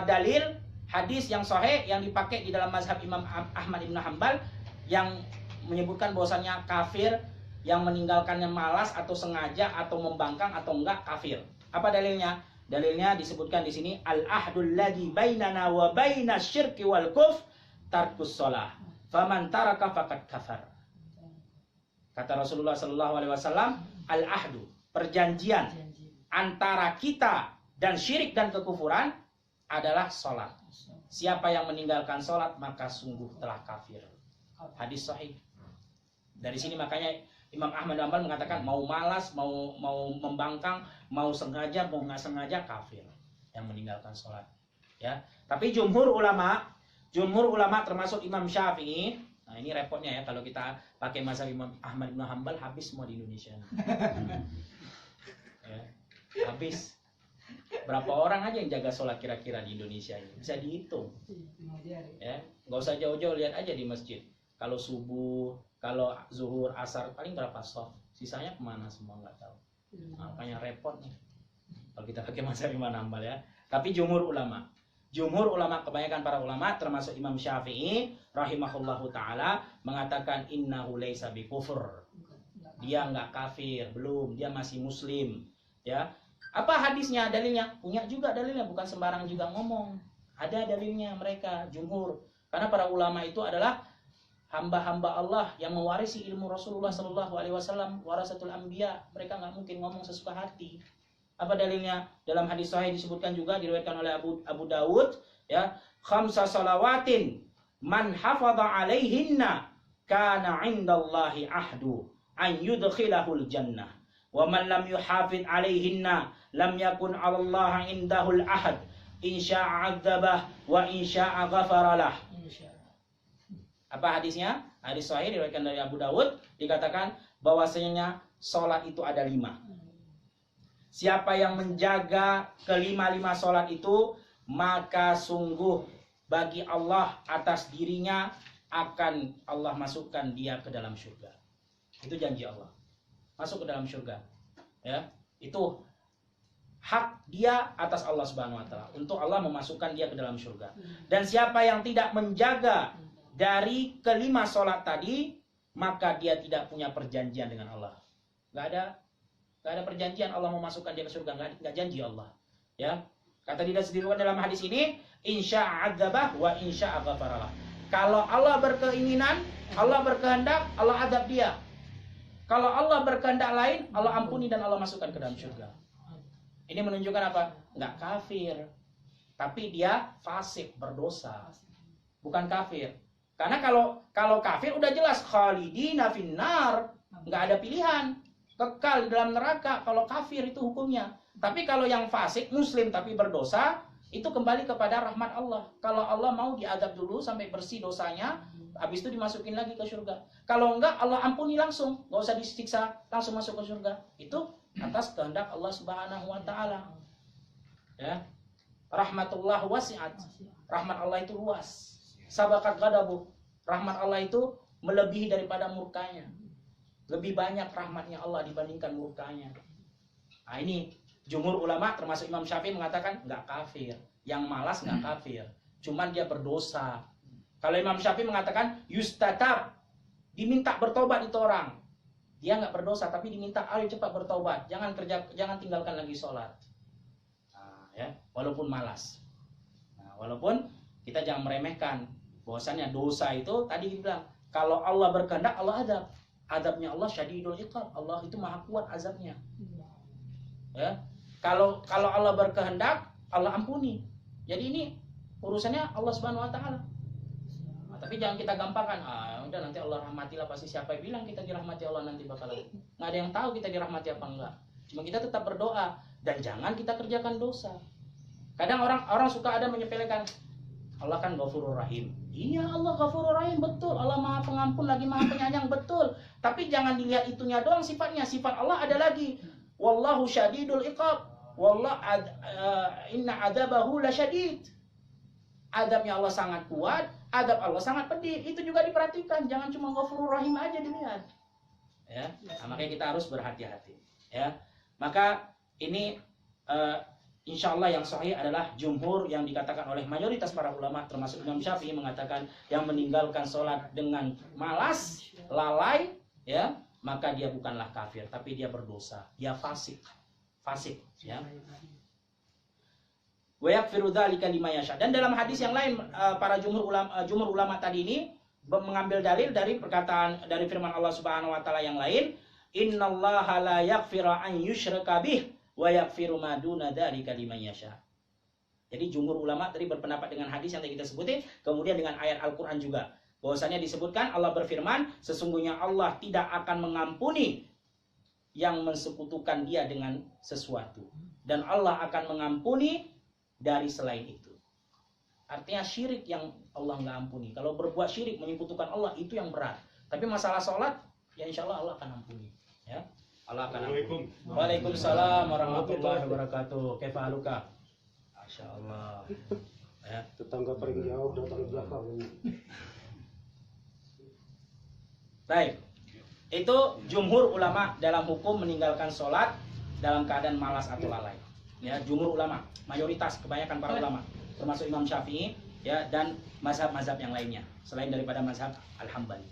dalil hadis yang sahih yang dipakai di dalam mazhab Imam Ahmad Ibn Hanbal yang menyebutkan bahwasannya kafir yang meninggalkannya malas atau sengaja atau membangkang atau enggak kafir. Apa dalilnya? Dalilnya disebutkan di sini al-ahdul ladzi bainana wa bainas syirki wal kufr tarkus shalah. Faman taraka faqad kafar. Kata Rasulullah sallallahu alaihi wasallam, al-ahdu, perjanjian antara kita dan syirik dan kekufuran adalah salat. Siapa yang meninggalkan salat maka sungguh telah kafir. Hadis sahih. Dari sini makanya Imam Ahmad bin Hanbal mengatakan mau malas, mau membangkang, mau sengaja, mau nggak sengaja kafir yang meninggalkan sholat. Ya, tapi jumhur ulama termasuk Imam Syafi'i. Nah ini repotnya ya kalau kita pakai mazhab Imam Ahmad bin Hanbal habis semua di Indonesia. Ya, habis. Berapa orang aja yang jaga sholat kira-kira di Indonesia ini? Bisa dihitung. Ya, nggak usah jauh-jauh, lihat aja di masjid. Kalau subuh, kalau zuhur, asar, paling berapa shaf? Sisanya kemana semua nggak tahu. Makanya repot nih. Kalau kita pakai mazhab Imam Hanbal ya. Tapi jumhur ulama, kebanyakan para ulama termasuk Imam Syafi'i rahimahullahu taala mengatakan innahu laisa bikufur. Dia nggak kafir, belum, dia masih muslim. Ya. Apa hadisnya, dalilnya? Punya juga dalilnya, bukan sembarang juga ngomong. Ada dalilnya mereka jumhur. Karena para ulama itu adalah hamba-hamba Allah yang mewarisi ilmu Rasulullah Sallallahu Alaihi Wasallam, warasatul anbiya. Mereka nggak mungkin ngomong sesuka hati. Apa dalilnya? Dalam hadis sahih disebutkan juga, diriwayatkan oleh Abu Dawud, ya, khamsa salawatin man hafadha alaihinna kana indallahi ahdu an yudkhilahul jannah wa man lam yuhafid alaihinna lam yakun 'alallahi indahul ahad in syaa'a 'adzabah wa in syaa'a ghafara lah. Apa hadisnya? Hadis sahih diriwayatkan dari Abu Dawud, dikatakan bahwasanya salat itu ada 5. Siapa yang menjaga kelima-lima salat itu, maka sungguh bagi Allah atas dirinya akan Allah masukkan dia ke dalam surga. Itu janji Allah. Masuk ke dalam surga. Ya, itu hak dia atas Allah Subhanahu wa taala untuk Allah memasukkan dia ke dalam surga. Dan siapa yang tidak menjaga dari kelima sholat tadi, maka dia tidak punya perjanjian dengan Allah. Gak ada perjanjian Allah memasukkan dia ke surga, gak janji Allah. Ya, kata disebutkan dalam hadis ini, insya'a adzabah wa insya'a ghafaralah. Kalau Allah berkeinginan, Allah berkehendak, Allah azab dia. Kalau Allah berkehendak lain, Allah ampuni dan Allah masukkan ke dalam surga. Ini menunjukkan apa? Gak kafir, tapi dia fasik, berdosa. Bukan kafir. Karena kalau kafir udah jelas khalidina finnar, nggak ada pilihan, kekal di dalam neraka. Kalau kafir itu hukumnya. Tapi kalau yang fasik muslim tapi berdosa, itu kembali kepada rahmat Allah. Kalau Allah mau diadab dulu sampai bersih dosanya, habis itu dimasukin lagi ke surga. Kalau enggak, Allah ampuni langsung, nggak usah disiksa, langsung masuk ke surga. Itu atas kehendak Allah Subhanahu wa taala. Ya. Rahmatullah wasi'at. Rahmat Allah itu luas. Sabakat ghadabu, rahmat Allah itu melebihi daripada murkanya. Lebih banyak rahmatnya Allah dibandingkan murkanya. Nah ini jumhur ulama termasuk Imam Syafi'i mengatakan nggak kafir. Yang malas nggak kafir, cuman dia berdosa. Kalau Imam Syafi'i mengatakan yustatab, diminta bertobat itu orang. Dia nggak berdosa tapi diminta ayo cepat bertobat, jangan tinggalkan lagi sholat. Nah, ya, walaupun malas. Nah, walaupun kita jangan meremehkan bahwasannya dosa itu tadi dibilang kalau Allah berkehendak Allah azab. Azabnya Allah syadidul iqab. Allah itu maha kuat azabnya. Ya. Kalau Allah berkehendak Allah ampuni. Jadi ini urusannya Allah Subhanahu wa taala. Nah, tapi jangan kita gampangkan. Udah nanti Allah rahmatilah, pasti siapa yang bilang kita dirahmati Allah nanti bakalan. Nggak ada yang tahu kita dirahmati apa enggak. Cuma kita tetap berdoa dan jangan kita kerjakan dosa. Kadang orang suka ada menyepelekan, Allah kan Ghafurur Rahim. Iya, Allah Ghafurur Rahim, betul. Allah Maha Pengampun lagi Maha Penyayang, betul. Tapi jangan dilihat itunya doang sifatnya. Sifat Allah ada lagi. Wallahu syadidul iqab. Inna adzabahu lasyadid. Adabnya Allah sangat kuat, adab Allah sangat pedih. Itu juga diperhatikan. Jangan cuma Ghafurur Rahim aja dilihat. Ya, makanya kita harus berhati-hati. Ya, maka ini insya Allah yang sahih adalah jumhur yang dikatakan oleh mayoritas para ulama termasuk Imam Syafi'i mengatakan yang meninggalkan sholat dengan malas, lalai, ya maka dia bukanlah kafir tapi dia berdosa, dia fasik, ya. Wa yaghfiru dzalika liman yasha. Dan dalam hadis yang lain para jumhur ulama tadi ini mengambil dalil dari perkataan dari firman Allah Subhanahu wa taala yang lain, innallaha la yaghfiru an yushraka bih wa yaghfiru ma duna dzalika liman yasha. Jadi jumhur ulama tadi berpendapat dengan hadis yang tadi kita sebutin, kemudian dengan ayat Al-Qur'an juga. Bahwasanya disebutkan Allah berfirman, sesungguhnya Allah tidak akan mengampuni yang mensekutukan Dia dengan sesuatu dan Allah akan mengampuni dari selain itu. Artinya syirik yang Allah nggak ampuni. Kalau berbuat syirik menyekutukan Allah itu yang berat. Tapi masalah sholat ya insya Allah akan ampuni. Ya. Allah akan ampuni. Waalaikumsalam warahmatullahi wabarakatuh. Kaifa haluka? Masya Allah. Ya. Tetangga paling jauh datang belakang. Baik. Itu jumhur ulama dalam hukum meninggalkan sholat dalam keadaan malas atau lalai. Ya, jumhur ulama, mayoritas kebanyakan para ulama, termasuk Imam Syafi'i, ya, dan mazhab-mazhab yang lainnya selain daripada mazhab Al-Hambali.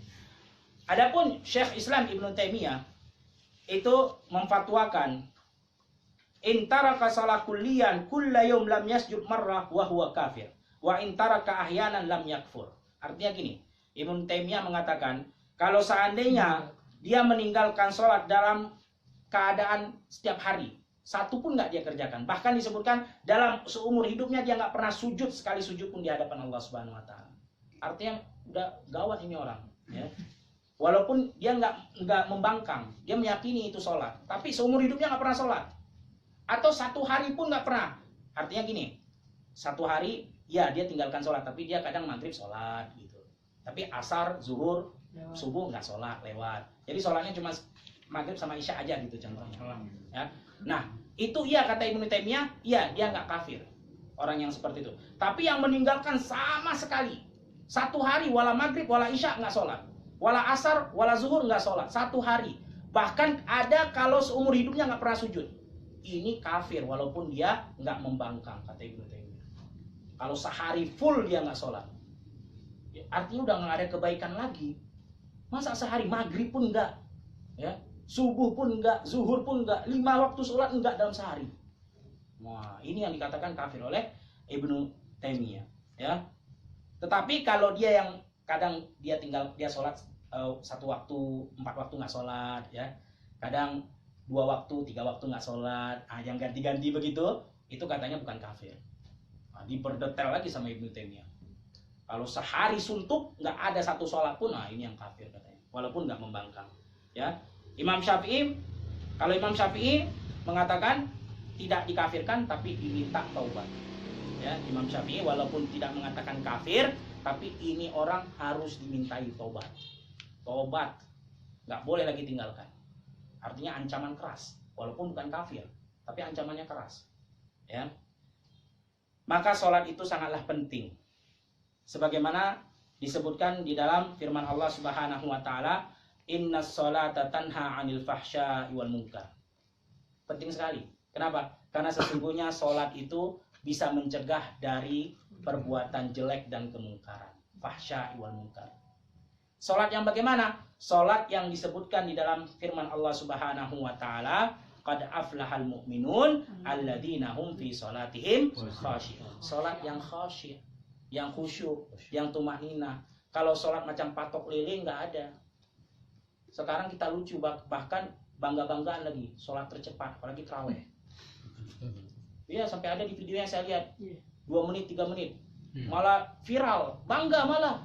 Adapun Syekh Islam Ibnu Taimiyah itu memfatwakan in taraka shalah kulliyan kullayum lam yasjud marrah wa huwa kafir wa in taraka ahyanan lam yakfur. Artinya gini, Ibnu Taimiyah mengatakan kalau seandainya dia meninggalkan sholat dalam keadaan setiap hari, satu pun nggak dia kerjakan. Bahkan disebutkan dalam seumur hidupnya dia nggak pernah sujud sekali sujud pun di hadapan Allah Subhanahu Wa Taala. Artinya udah gawat ini orang. Ya. Walaupun dia nggak membangkang, dia meyakini itu sholat, tapi seumur hidupnya nggak pernah sholat. Atau satu hari pun nggak pernah. Artinya gini, satu hari ya dia tinggalkan sholat, tapi dia kadang maghrib sholat gitu. Tapi asar, zuhur, subuh nggak sholat, lewat. Jadi sholatnya cuma maghrib sama isya aja gitu contohnya. Ya. Nah, itu iya kata Ibnu Taimiyah, iya dia nggak kafir. Orang yang seperti itu. Tapi yang meninggalkan sama sekali. Satu hari wala maghrib, wala isya nggak sholat. Wala asar, wala zuhur nggak sholat. Satu hari. Bahkan ada kalau seumur hidupnya nggak pernah sujud. Ini kafir walaupun dia nggak membangkang kata Ibnu Taimiyah. Kalau sehari full dia nggak sholat. Ya, artinya udah nggak ada kebaikan lagi. Masa sehari maghrib pun nggak. Ya. Subuh pun enggak, zuhur pun enggak, 5 waktu sholat enggak dalam sehari. Wah, ini yang dikatakan kafir oleh Ibnu Taimiyah, ya. Tetapi kalau dia yang kadang dia sholat satu waktu, 4 waktu nggak sholat, ya. Kadang 2 waktu, 3 waktu nggak sholat, yang ganti-ganti begitu, itu katanya bukan kafir. Nah, diperdetail lagi sama Ibnu Taimiyah. Kalau sehari suntuk nggak ada satu sholat pun, nah ini yang kafir katanya, walaupun nggak membangkang, ya. Kalau Imam Syafi'i mengatakan tidak dikafirkan tapi diminta taubat. Ya, Imam Syafi'i walaupun tidak mengatakan kafir, tapi ini orang harus dimintai taubat. Taubat, nggak boleh lagi tinggalkan. Artinya ancaman keras, walaupun bukan kafir, tapi ancamannya keras. Ya, maka sholat itu sangatlah penting. Sebagaimana disebutkan di dalam firman Allah Subhanahu Wa Taala. Inna sholata tanha 'anil fahsya'i wal munkar. Penting sekali. Kenapa? Karena sesungguhnya sholat itu bisa mencegah dari perbuatan jelek dan kemungkaran. Fahsya'i wal munkar. Sholat yang bagaimana? Sholat yang disebutkan di dalam firman Allah Subhanahu wa taala, qad aflahal mu'minun alladzina hum fi sholatihim khashi'un. Sholat yang khasyih, yang khusyuk, yang tumanina. Kalau sholat macam patok lele nggak ada. Sekarang kita lucu, bahkan bangga-banggaan lagi sholat tercepat, apalagi tarawih. Iya, sampai ada di video yang saya lihat 2 menit, 3 menit, malah viral, bangga malah.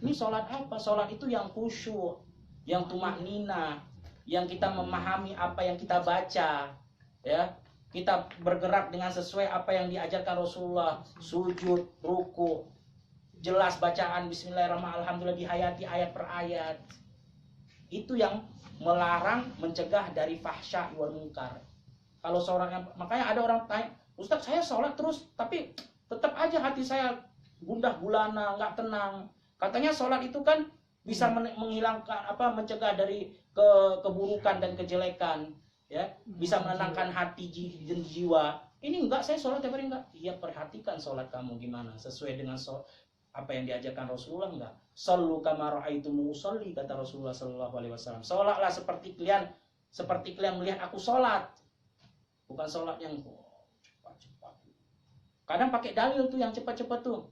Ini sholat apa? Sholat itu yang khusyuk, yang tumaknina, yang kita memahami apa yang kita baca, ya. Kita bergerak dengan sesuai apa yang diajarkan Rasulullah. Sujud, ruku, jelas bacaan Bismillahirrahmanirrahim, alhamdulillah dihayati ayat per ayat. Itu yang melarang, mencegah dari fahsya wal munkar. Kalau seorang yang, makanya ada orang tanya, Ustaz saya sholat terus, tapi tetap aja hati saya gundah gulana, nggak tenang. Katanya sholat itu kan bisa menghilangkan mencegah dari keburukan dan kejelekan, ya, bisa menenangkan hati dan jiwa. Ini enggak, saya sholat tiap hari enggak. Iya, perhatikan sholat kamu gimana, sesuai dengan apa yang diajarkan Rasulullah enggak? Shallu kama ra'aitumuni usolli, kata Rasulullah sallallahu alaihi wasallam. Sholatlah seperti kalian melihat aku sholat. Bukan sholat yang cepat-cepat. Kadang pakai dalil tuh yang cepat-cepat tuh.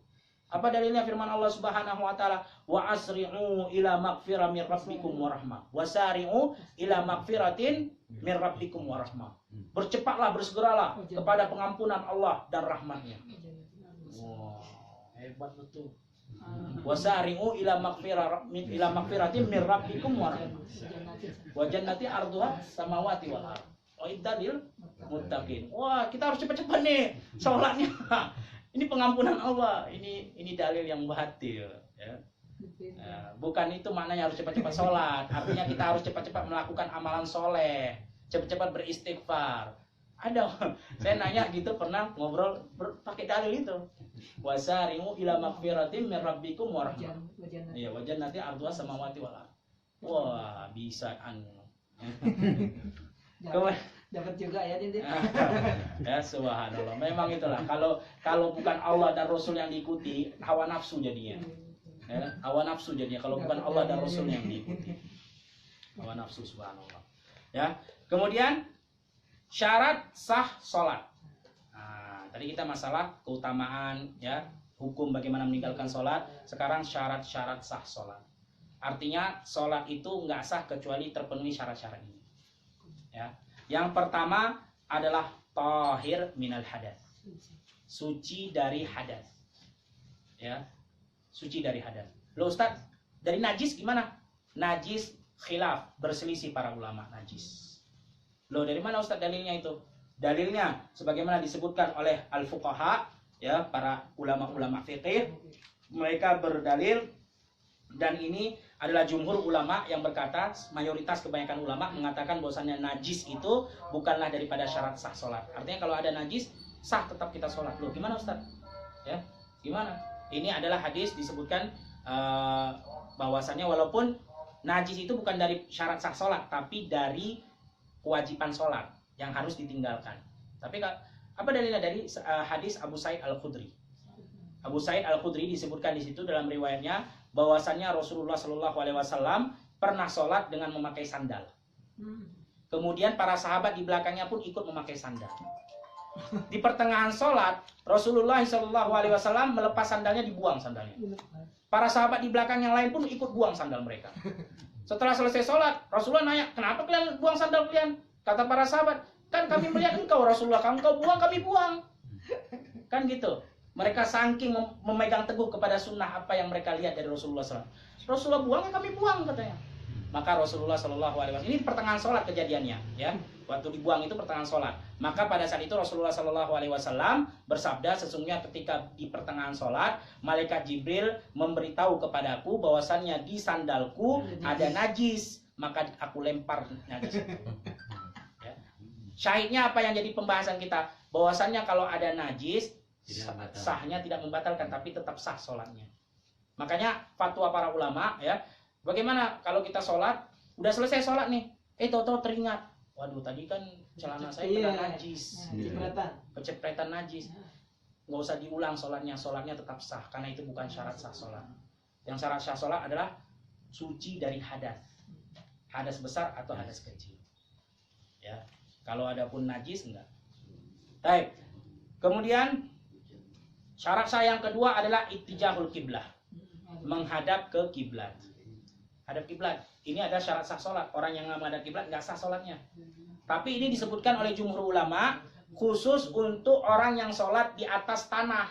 Apa dalilnya? Firman Allah Subhanahu wa taala, wa asri'u ila maghfirah min rabbikum wa rahmah. Wasari'u ila maghfiratin min rabbikum wa rahmah. Bercepatlah, bersegeralah kepada pengampunan Allah dan rahmatnya. Wow, hebat betul. Wasari'u ila maghfiratin min rabbikum wa rahmah. Wa jannati arduha samawati wal ardh. Oh, dalil muttaqin. Wah, kita harus cepat-cepat nih sholatnya. Ini pengampunan Allah, ini dalil yang batil, ya. Nah, bukan itu maknanya harus cepat-cepat sholat. Artinya kita harus cepat-cepat melakukan amalan soleh, cepat-cepat beristighfar. Ada, saya nanya gitu, pernah ngobrol pakai dalil itu. Wasari'u ila maghfiratin min rabbikum wa rahmah. Iya, wajan nanti arduha samawati wal ardh. Wah, bisa Dapat juga ya Dinda. Ya subhanallah. Memang itulah. Kalau bukan Allah dan Rasul yang diikuti, hawa nafsu jadinya. Ya, hawa nafsu jadinya kalau bukan Allah dan Rasul yang diikuti. Hawa nafsu, subhanallah. Ya. Kemudian syarat sah salat. Nah, tadi kita masalah keutamaan, ya, hukum bagaimana meninggalkan salat. Sekarang syarat-syarat sah salat. Artinya salat itu nggak sah kecuali terpenuhi syarat-syarat ini. Ya. Yang pertama adalah tahir minal hadas. Suci dari hadas. Ya. Suci dari hadas. Loh Ustaz, dari najis gimana? Najis khilaf, berselisih para ulama najis. Loh, dari mana Ustaz dalilnya itu? Dalilnya sebagaimana disebutkan oleh al-fuqaha, ya, para ulama-ulama fikih, mereka berdalil, dan ini adalah jumhur ulama yang berkata, mayoritas kebanyakan ulama mengatakan bahwasannya najis itu bukanlah daripada syarat sah sholat. Artinya kalau ada najis, sah tetap kita sholat. Loh, gimana Ustaz? Ya, gimana? Ini adalah hadis disebutkan bahwasannya walaupun najis itu bukan dari syarat sah sholat, tapi dari kewajiban sholat yang harus ditinggalkan. Tapi apa dalilnya? Dari hadis Abu Sa'id Al-Khudri. Abu Sa'id Al-Khudri disebutkan di situ dalam riwayatnya bahwasannya Rasulullah Shallallahu Alaihi Wasallam pernah sholat dengan memakai sandal. Kemudian para sahabat di belakangnya pun ikut memakai sandal. Di pertengahan sholat, Rasulullah Shallallahu Alaihi Wasallam melepas sandalnya, dibuang sandalnya. Para sahabat di belakang yang lain pun ikut buang sandal mereka. Setelah selesai sholat, Rasulullah nanya, kenapa kalian buang sandal kalian? Kata para sahabat, kan kami melihat engkau Rasulullah, engkau buang, kami buang. Kan gitu. Mereka saking memegang teguh kepada sunnah apa yang mereka lihat dari Rasulullah SAW. Rasulullah buang, ya kami buang katanya. Maka Rasulullah SAW, ini pertengahan sholat kejadiannya, ya. Waktu dibuang itu pertengahan sholat. Maka pada saat itu Rasulullah SAW bersabda, sesungguhnya ketika di pertengahan sholat, malaikat Jibril memberitahu kepadaku bahwasannya di sandalku ada najis, maka aku lempar najis. Ya. Syahidnya apa yang jadi pembahasan kita? Bahwasannya kalau ada najis, sahnya tidak membatalkan, tapi tetap sah sholatnya. Makanya fatwa para ulama, ya, bagaimana kalau kita sholat, udah selesai sholat nih, tahu-tahu teringat, waduh tadi kan celana saya kena najis, kecepretan najis, nggak usah diulang sholatnya tetap sah, karena itu bukan syarat sah sholat. Yang syarat sah sholat adalah suci dari hadas, hadas besar atau hadas kecil. Ya, kalau ada pun najis enggak. Baik. Kemudian syarat sah yang kedua adalah ittijahul kiblah, menghadap ke kiblat. Hadap kiblat. Ini ada syarat sah sholat. Orang yang menghadap kiblat nggak sah sholatnya. Tapi ini disebutkan oleh jumhur ulama khusus untuk orang yang sholat di atas tanah.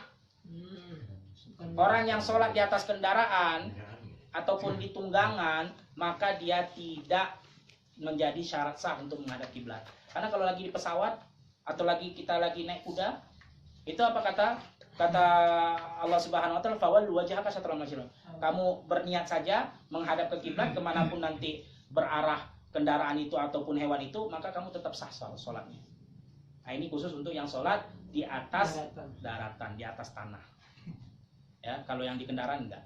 Orang yang sholat di atas kendaraan ataupun di tunggangan, maka dia tidak menjadi syarat sah untuk menghadap kiblat. Karena kalau lagi di pesawat, atau kita lagi naik kuda, itu apa kata Allah Subhanahu wa taala, fawal wajhaka syatral masjidil. Kamu berniat saja menghadap ke kiblat kemanapun nanti berarah kendaraan itu ataupun hewan itu, maka kamu tetap sah sholatnya. Nah, ini khusus untuk yang sholat di atas daratan, di atas tanah. Ya, kalau yang di kendaraan enggak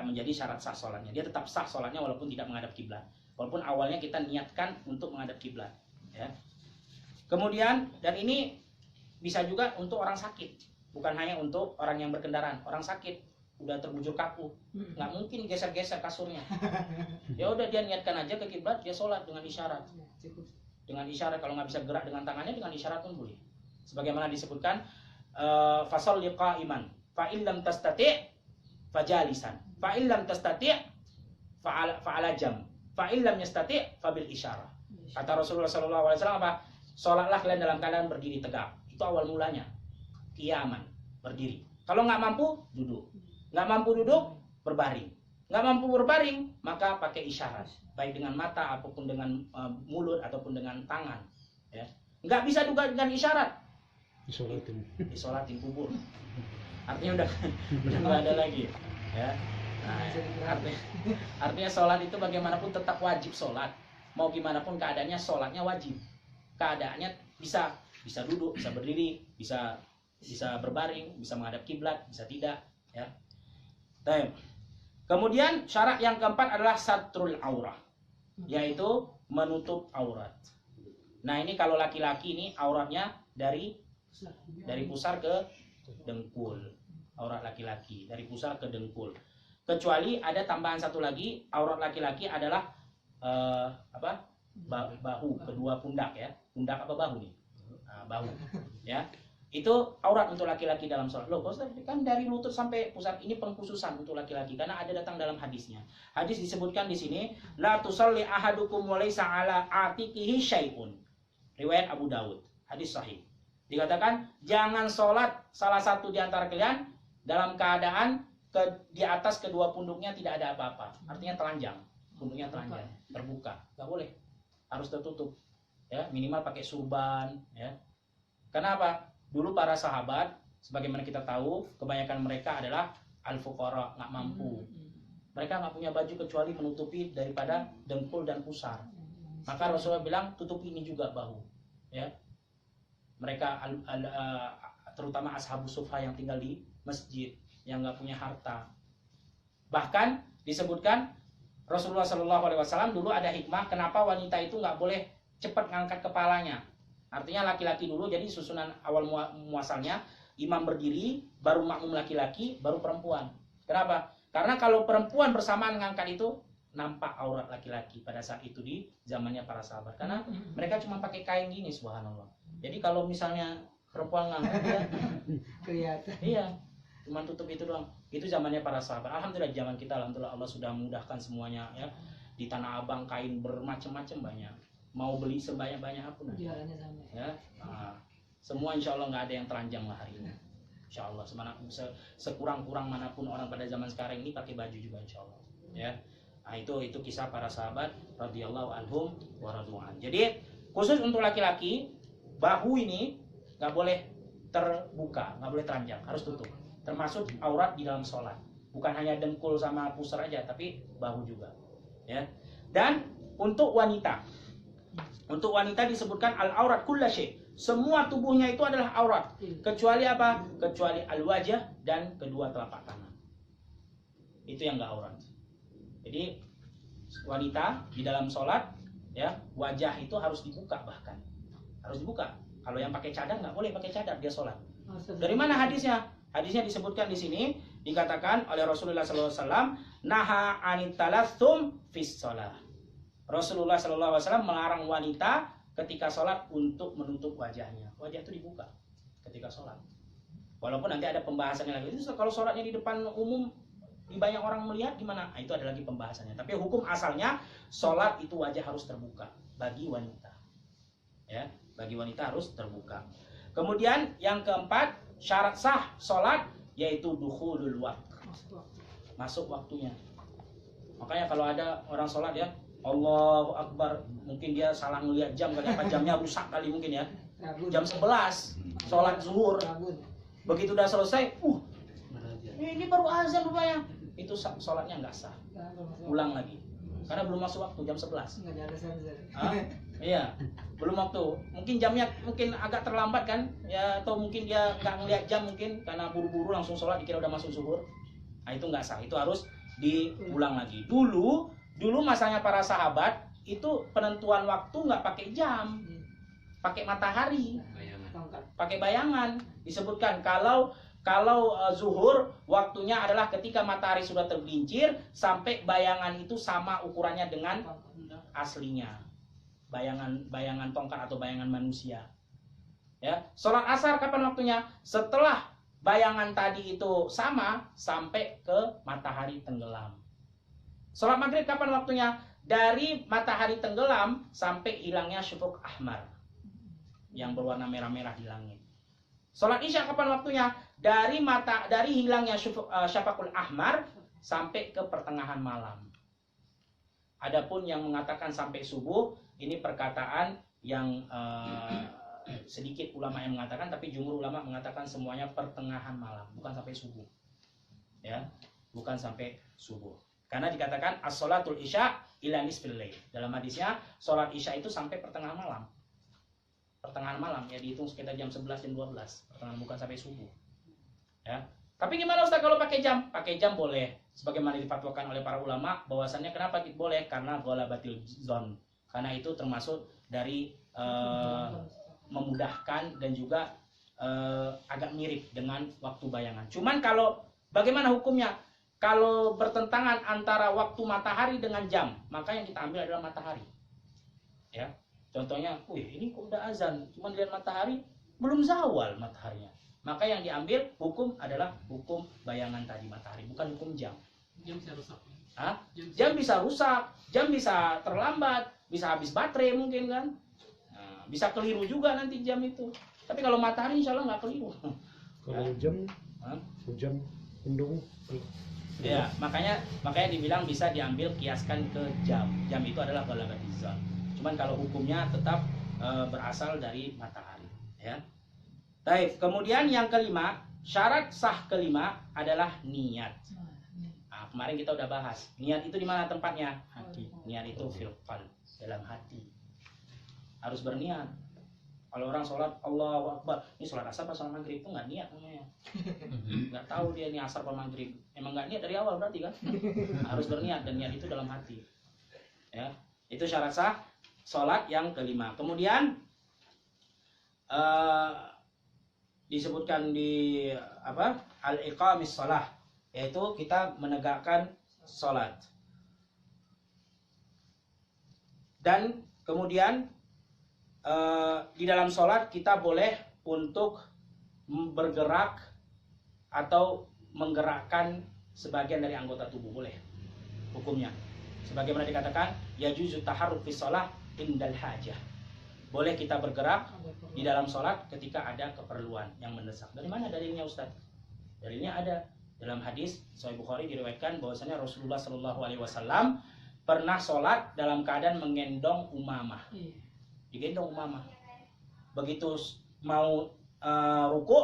menjadi syarat sah sholatnya. Dia tetap sah sholatnya walaupun tidak menghadap kiblat. Walaupun awalnya kita niatkan untuk menghadap kiblat. Ya. Kemudian, dan ini bisa juga untuk orang sakit, bukan hanya untuk orang yang berkendaraan. Orang sakit udah terbujur kaku, nggak mungkin geser-geser kasurnya. Ya udah, dia niatkan aja ke kiblat, dia sholat dengan isyarat. Dengan isyarat, kalau nggak bisa gerak dengan tangannya, dengan isyarat pun boleh. Sebagaimana disebutkan, fasalli qa'iman, fa illam tastati' fajalisan, fa illam tastati' fa'ala jam, fa illam yastati' fabil isyarah. Kata Rasulullah SAW apa? Sholatlah kalian dalam keadaan berdiri tegak. Itu awal mulanya, qiyaman, berdiri. Kalau nggak mampu, duduk. Nggak mampu duduk, berbaring. Nggak mampu berbaring, maka pakai isyarat, baik dengan mata ataupun dengan mulut ataupun dengan tangan. Ya. Nggak bisa juga dengan isyarat, disolatin kubur. Artinya udah nggak ada lagi. Ya. Nah, artinya sholat itu bagaimanapun tetap wajib sholat. Mau gimana pun keadaannya, sholatnya wajib. Keadaannya bisa duduk, bisa berdiri, bisa berbaring, bisa menghadap kiblat, bisa tidak. Ya. Baik. Kemudian syarat yang keempat adalah satrul aurah, yaitu menutup aurat. Nah, ini kalau laki-laki ini auratnya dari pusar ke dengkul. Aurat laki-laki dari pusar ke dengkul. Kecuali ada tambahan satu lagi, aurat laki-laki adalah bahu, kedua pundak ya. Pundak apa bahu nih? Nah, bahu. Ya. Itu aurat untuk laki-laki dalam sholat. Loh, Ustaz, kan dari lutut sampai pusat, ini pengkhususan untuk laki-laki karena ada datang dalam hadisnya. Hadis disebutkan di sini, la tusalli ahadukum wa laysa ala atiqihi syai'un. Riwayat Abu Dawud, hadis sahih. Dikatakan, jangan sholat salah satu di antara kalian dalam keadaan di atas kedua punduknya tidak ada apa-apa. Artinya telanjang, punduknya telanjang, terbuka. Gak boleh, harus tertutup. Ya, minimal pakai surban. Ya. Kenapa? Dulu para sahabat, sebagaimana kita tahu, kebanyakan mereka adalah al-fuqara, nggak mampu. Mereka nggak punya baju kecuali menutupi daripada dengkul dan pusar. Maka Rasulullah bilang, tutupi ini juga bahu. Ya. Mereka, terutama ashabus sufa yang tinggal di masjid, yang nggak punya harta. Bahkan disebutkan Rasulullah SAW dulu ada hikmah kenapa wanita itu nggak boleh cepat ngangkat kepalanya. Artinya laki-laki dulu, jadi susunan awal muasalnya imam berdiri, baru makmum laki-laki, baru perempuan. Kenapa? Karena kalau perempuan bersamaan ngangkat itu nampak aurat laki-laki pada saat itu di zamannya para sahabat. Karena mereka cuma pakai kain gini, subhanallah. Jadi kalau misalnya perempuan ngangkat ya kelihatan. Iya, cuma tutup itu doang. Itu zamannya para sahabat. Alhamdulillah zaman kita, alhamdulillah Allah sudah memudahkan semuanya ya. Di Tanah Abang kain bermacam-macam banyak. Mau beli sebanyak-banyak apapun Jualannya sama. ya. Nah, semua insya Allah nggak ada yang telanjang lah hari ini. Insya Allah sekurang-kurang manapun orang pada zaman sekarang ini pakai baju juga insya Allah. Ya. Nah, itu kisah para sahabat radhiyallahu anhum wa radhu'an. Jadi khusus untuk laki-laki, bahu ini nggak boleh terbuka, nggak boleh telanjang, harus tutup. Termasuk aurat di dalam sholat. Bukan hanya dengkul sama pusar aja, tapi bahu juga. Ya. Dan untuk wanita disebutkan al-aurat kulla syai'. Semua tubuhnya itu adalah aurat. Kecuali apa? Kecuali al-wajah dan kedua telapak tangan. Itu yang enggak aurat. Jadi wanita di dalam sholat ya, wajah itu harus dibuka, bahkan harus dibuka. Kalau yang pakai cadar nggak boleh pakai cadar dia sholat. Dari mana hadisnya? Hadisnya disebutkan di sini, dikatakan oleh Rasulullah SAW, naha anitalathum fis sholat. Rasulullah SAW melarang wanita ketika sholat untuk menutup wajahnya. Wajah itu dibuka ketika sholat. Walaupun nanti ada pembahasannya lagi. Itu kalau sholatnya di depan umum, di banyak orang melihat gimana? Nah, itu ada lagi pembahasannya. Tapi hukum asalnya sholat itu wajah harus terbuka bagi wanita. Ya, bagi wanita harus terbuka. Kemudian yang keempat, syarat sah sholat yaitu dukhulul waqt. Masuk waktunya. Makanya kalau ada orang sholat ya, Allahu Akbar, mungkin dia salah ngelihat jam kali apa, jamnya rusak kali mungkin ya. Rabun. jam 11 sholat zuhur. Rabun. Begitu udah selesai, ini baru azan rupanya. Itu sholatnya nggak sah. Ulang lagi. Karena belum masuk waktu jam 11. Nggak ada alasan. Hah? Iya, belum waktu. Mungkin jamnya mungkin agak terlambat kan? Ya, atau mungkin dia nggak ngeliat jam mungkin karena buru-buru langsung sholat dikira udah masuk zuhur. Nah itu nggak sah. Itu harus diulang lagi. Dulu masanya para sahabat itu penentuan waktu nggak pakai jam, pakai matahari, pakai bayangan. Disebutkan kalau zuhur waktunya adalah ketika matahari sudah tergelincir sampai bayangan itu sama ukurannya dengan aslinya. Bayangan tongkat atau bayangan manusia. Ya, sholat asar kapan waktunya? Setelah bayangan tadi itu sama sampai ke matahari tenggelam. Sholat maghrib kapan waktunya? Dari matahari tenggelam sampai hilangnya syufuk ahmar yang berwarna merah-merah di langit. Sholat isya kapan waktunya? Dari hilangnya syafaqul ahmar sampai ke pertengahan malam. Adapun yang mengatakan sampai subuh, ini perkataan yang sedikit ulama yang mengatakan, tapi jumhur ulama mengatakan semuanya pertengahan malam, bukan sampai subuh. Ya, bukan sampai subuh. Karena dikatakan as-sholatul isya ila nisfil lail. Dalam hadisnya, sholat isya itu sampai pertengahan malam. Pertengahan malam, ya dihitung sekitar jam 11 dan 12. Pertengahan, bukan sampai subuh. Ya. Tapi gimana Ustaz kalau pakai jam? Pakai jam boleh. Sebagaimana difatwakan oleh para ulama, bahwasannya kenapa boleh? Karena ghalabatil zon. Karena itu termasuk dari memudahkan dan juga agak mirip dengan waktu bayangan. Cuman kalau bagaimana hukumnya? Kalau bertentangan antara waktu matahari dengan jam, maka yang kita ambil adalah matahari. Ya. Contohnya, ini kok udah azan, cuma lihat matahari belum zawal mataharinya. Maka yang diambil hukum adalah hukum bayangan tadi matahari, bukan hukum jam. Jam bisa rusak. Hah? Jam bisa rusak, jam bisa terlambat, bisa habis baterai mungkin kan. Nah, bisa keliru juga nanti jam itu. Tapi kalau matahari insya Allah nggak keliru. Kalau jam undung. Ya, makanya dibilang bisa diambil kiaskan ke jam. Jam itu adalah ghalabatil zon. Cuman kalau hukumnya tetap berasal dari matahari. Ya. Baik, kemudian yang kelima, syarat sah kelima adalah niat. Nah, kemarin kita udah bahas. Niat itu di mana tempatnya? Hati. Niat itu fil qalb, dalam hati. Harus berniat. Kalau orang sholat Allahu Akbar, ini sholat asar apa sholat maghrib itu nggak niat namanya. Nggak tahu dia ini asar apa maghrib. Emang nggak niat dari awal berarti kan? Harus berniat dan niat itu dalam hati. Ya, itu syarat sah sholat yang kelima. Kemudian disebutkan di al-iqamis shalah, yaitu kita menegakkan sholat. Dan kemudian di dalam sholat kita boleh untuk bergerak atau menggerakkan sebagian dari anggota tubuh, boleh hukumnya. Sebagaimana dikatakan yajuzu taharruk fi shalah indal hajah. Boleh kita bergerak di dalam sholat ketika ada keperluan yang mendesak. Dari mana dalilnya Ustaz? Dalilnya ada dalam hadis Sahih Bukhari, diriwayatkan bahwasanya Rasulullah Shallallahu Alaihi Wasallam pernah sholat dalam keadaan menggendong Umamah. Digendong Umamah. Begitu mau ruku,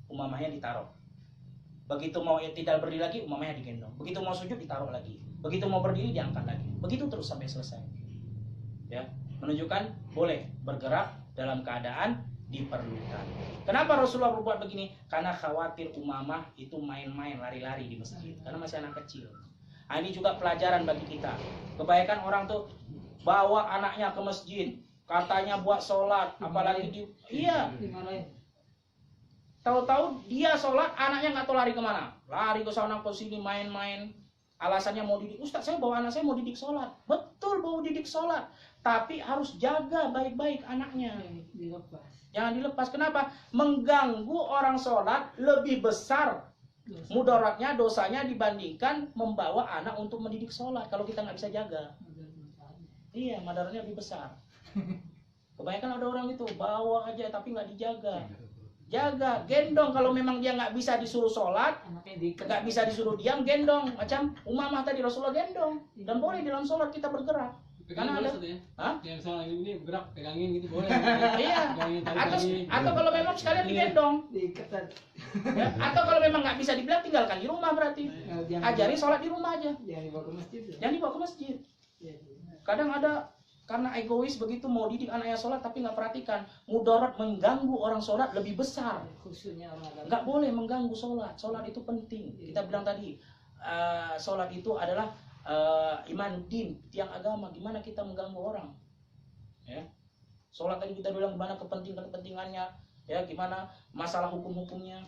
Umamahnya ditaruh. Begitu mau tidak berdiri lagi, Umamahnya digendong. Begitu mau sujud, ditaruh lagi. Begitu mau berdiri, diangkat lagi. Begitu terus sampai selesai. Ya, menunjukkan boleh bergerak dalam keadaan diperlukan. Kenapa Rasulullah berbuat begini? Karena khawatir Umamah itu main-main, lari-lari di masjid. Karena masih anak kecil. Nah, ini juga pelajaran bagi kita. Kebanyakan orang tuh bawa anaknya ke masjid, katanya buat sholat, apalagi tahu-tahu dia sholat, anaknya nggak tahu lari kemana, lari ke sana ke sini main-main. Alasannya mau didik, Ustaz saya bawa anak saya mau didik sholat. Betul, mau didik sholat, tapi harus jaga baik-baik anaknya. Jangan dilepas. Kenapa? Mengganggu orang sholat lebih besar mudaratnya, dosanya dibandingkan membawa anak untuk mendidik sholat. Kalau kita nggak bisa jaga, iya, madaratnya lebih besar. Kebanyakan ada orang itu bawa aja tapi nggak dijaga. Jaga, gendong. Kalau memang dia nggak bisa disuruh sholat, nggak bisa disuruh diam, gendong. Macam Umamah tadi Rasulullah gendong. Dan boleh dalam sholat kita bergerak. Karena ada, hah? Yang soal ini gerak, pegangin gitu boleh. Iya. Pegangin, Atau kalau memang sekalian digendong, Diiketan. ya. Atau kalau memang nggak bisa dibilang, tinggalkan di rumah berarti. Ajari sholat di rumah aja. Jangan dibawa ke masjid. Jangan dibawa ke masjid. Ya. Kadang ada karena egois begitu mau didik anaknya sholat tapi nggak perhatikan, mudarat mengganggu orang sholat lebih besar. Khususnya orang agama. Nggak boleh mengganggu sholat. Sholat itu penting. Kita bilang tadi, sholat itu adalah iman din, tiang agama. Gimana kita mengganggu orang? Ya. Sholat tadi kita bilang gimana kepentingannya, ya gimana masalah hukum-hukumnya.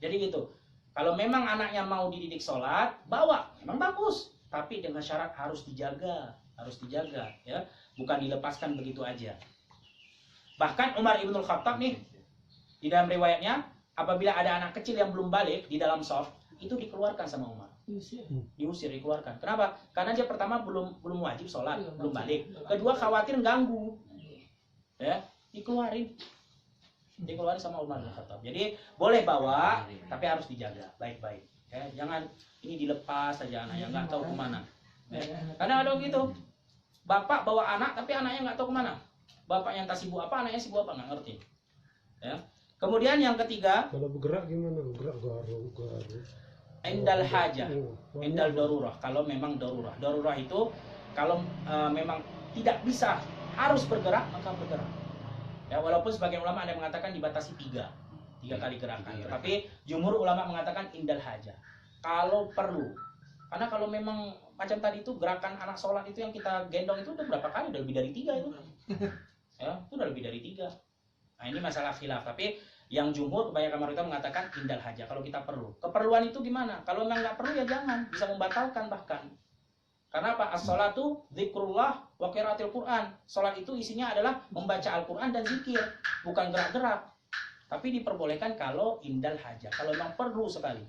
Jadi gitu. Kalau memang anaknya mau dididik sholat, bawa, memang bagus. Tapi dengan syarat harus dijaga, ya, bukan dilepaskan begitu aja. Bahkan Umar ibnul Khattab nih, di dalam riwayatnya, apabila ada anak kecil yang belum balik di dalam shaf, itu dikeluarkan sama Umar. Diusir, dikeluarkan. Kenapa? Karena dia pertama belum wajib sholat, belum balik. Kedua khawatir ganggu, ya, dikeluarin sama Umar bin Khattab. Jadi boleh bawa, tapi harus dijaga baik-baik. Ya, jangan ini dilepas saja anaknya nggak tahu kemana. Ya. Kadang ada gitu, bapak bawa anak tapi anaknya nggak tahu kemana. Bapaknya entah sibuk apa, anaknya sibuk apa nggak ngerti. Ya. Kemudian yang ketiga, kalau bergerak gimana? Bergerak garu. Indal hajah, indal darurah. Kalau memang darurah itu kalau memang tidak bisa harus bergerak maka bergerak. Ya, walaupun sebagian ulama ada yang mengatakan dibatasi tiga kali gerakan. Tetapi jumhur ulama mengatakan indal hajah. Kalau perlu, karena kalau memang macam tadi itu gerakan anak sholat itu yang kita gendong itu udah berapa kali? Udah lebih dari 3 itu. Ya, itu udah lebih dari 3. Nah ini masalah khilaf. Tapi yang jumhur kebanyakan mayoritas mengatakan indal haja kalau kita perlu. Keperluan itu gimana? Kalau memang nggak perlu ya jangan, bisa membatalkan bahkan. Karena apa? As-sholatu dzikrullah wa qiraatil Qur'an. Salat itu isinya adalah membaca Al-Qur'an dan zikir, bukan gerak-gerak. Tapi diperbolehkan kalau indal haja, kalau memang perlu sekali.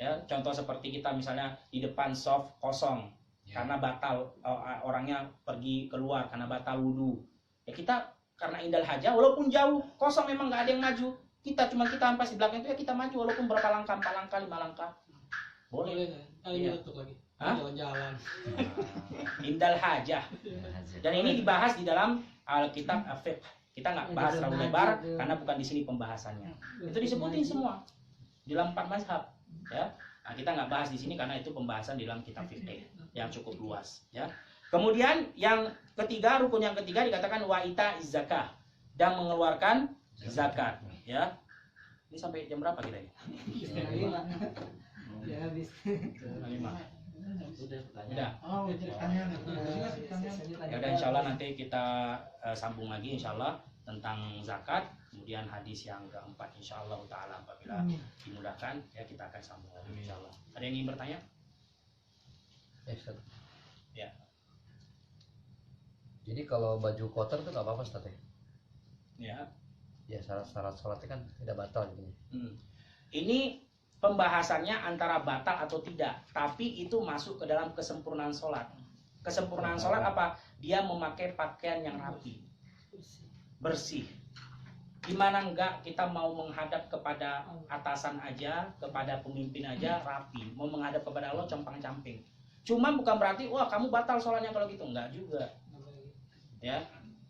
Ya, contoh seperti kita misalnya di depan shaf kosong karena batal orangnya pergi keluar karena batal wudu. Ya kita karena indal haja, walaupun jauh, kosong memang nggak ada yang maju. Kita ampas di belakang itu ya kita maju walaupun berapa langkah, 4 langkah, 5 langkah. Boleh. Kali tutup lagi. Jalan-jalan. Indal hajah. Dan ini dibahas di dalam Alkitab Fiqh. Kita nggak bahas terlalu lebar karena bukan di sini pembahasannya. Itu disebutin semua di dalam 4 mazhab. Ya. Nah, kita nggak bahas di sini karena itu pembahasan di dalam kitab fiqh yang cukup luas. Ya. Kemudian yang ketiga, rukun yang ketiga dikatakan wa ita zakah, dan mengeluarkan zakat. Ya. Ini sampai jam berapa kita ini? Ya habis. 5. Udah. Oh, Ya udah, insyaallah nanti kita sambung lagi insyaallah tentang zakat. Kemudian hadis yang keempat insyaallah taala apabila dimudahkan ya kita akan sambung lagi insyaallah. Ada yang ingin bertanya? Ya. Jadi kalau baju kotor itu nggak apa-apa Ustaz ya? Ya. Ya syarat-syarat sholatnya kan tidak batal gitu. Ini pembahasannya antara batal atau tidak, tapi itu masuk ke dalam kesempurnaan sholat. Kesempurnaan sholat apa? Dia memakai pakaian yang rapi, bersih. Gimana enggak kita mau menghadap kepada atasan aja, kepada pemimpin aja rapi, mau menghadap kepada Allah compang-camping. Cuma bukan berarti wah kamu batal sholatnya kalau gitu, enggak juga. Ya.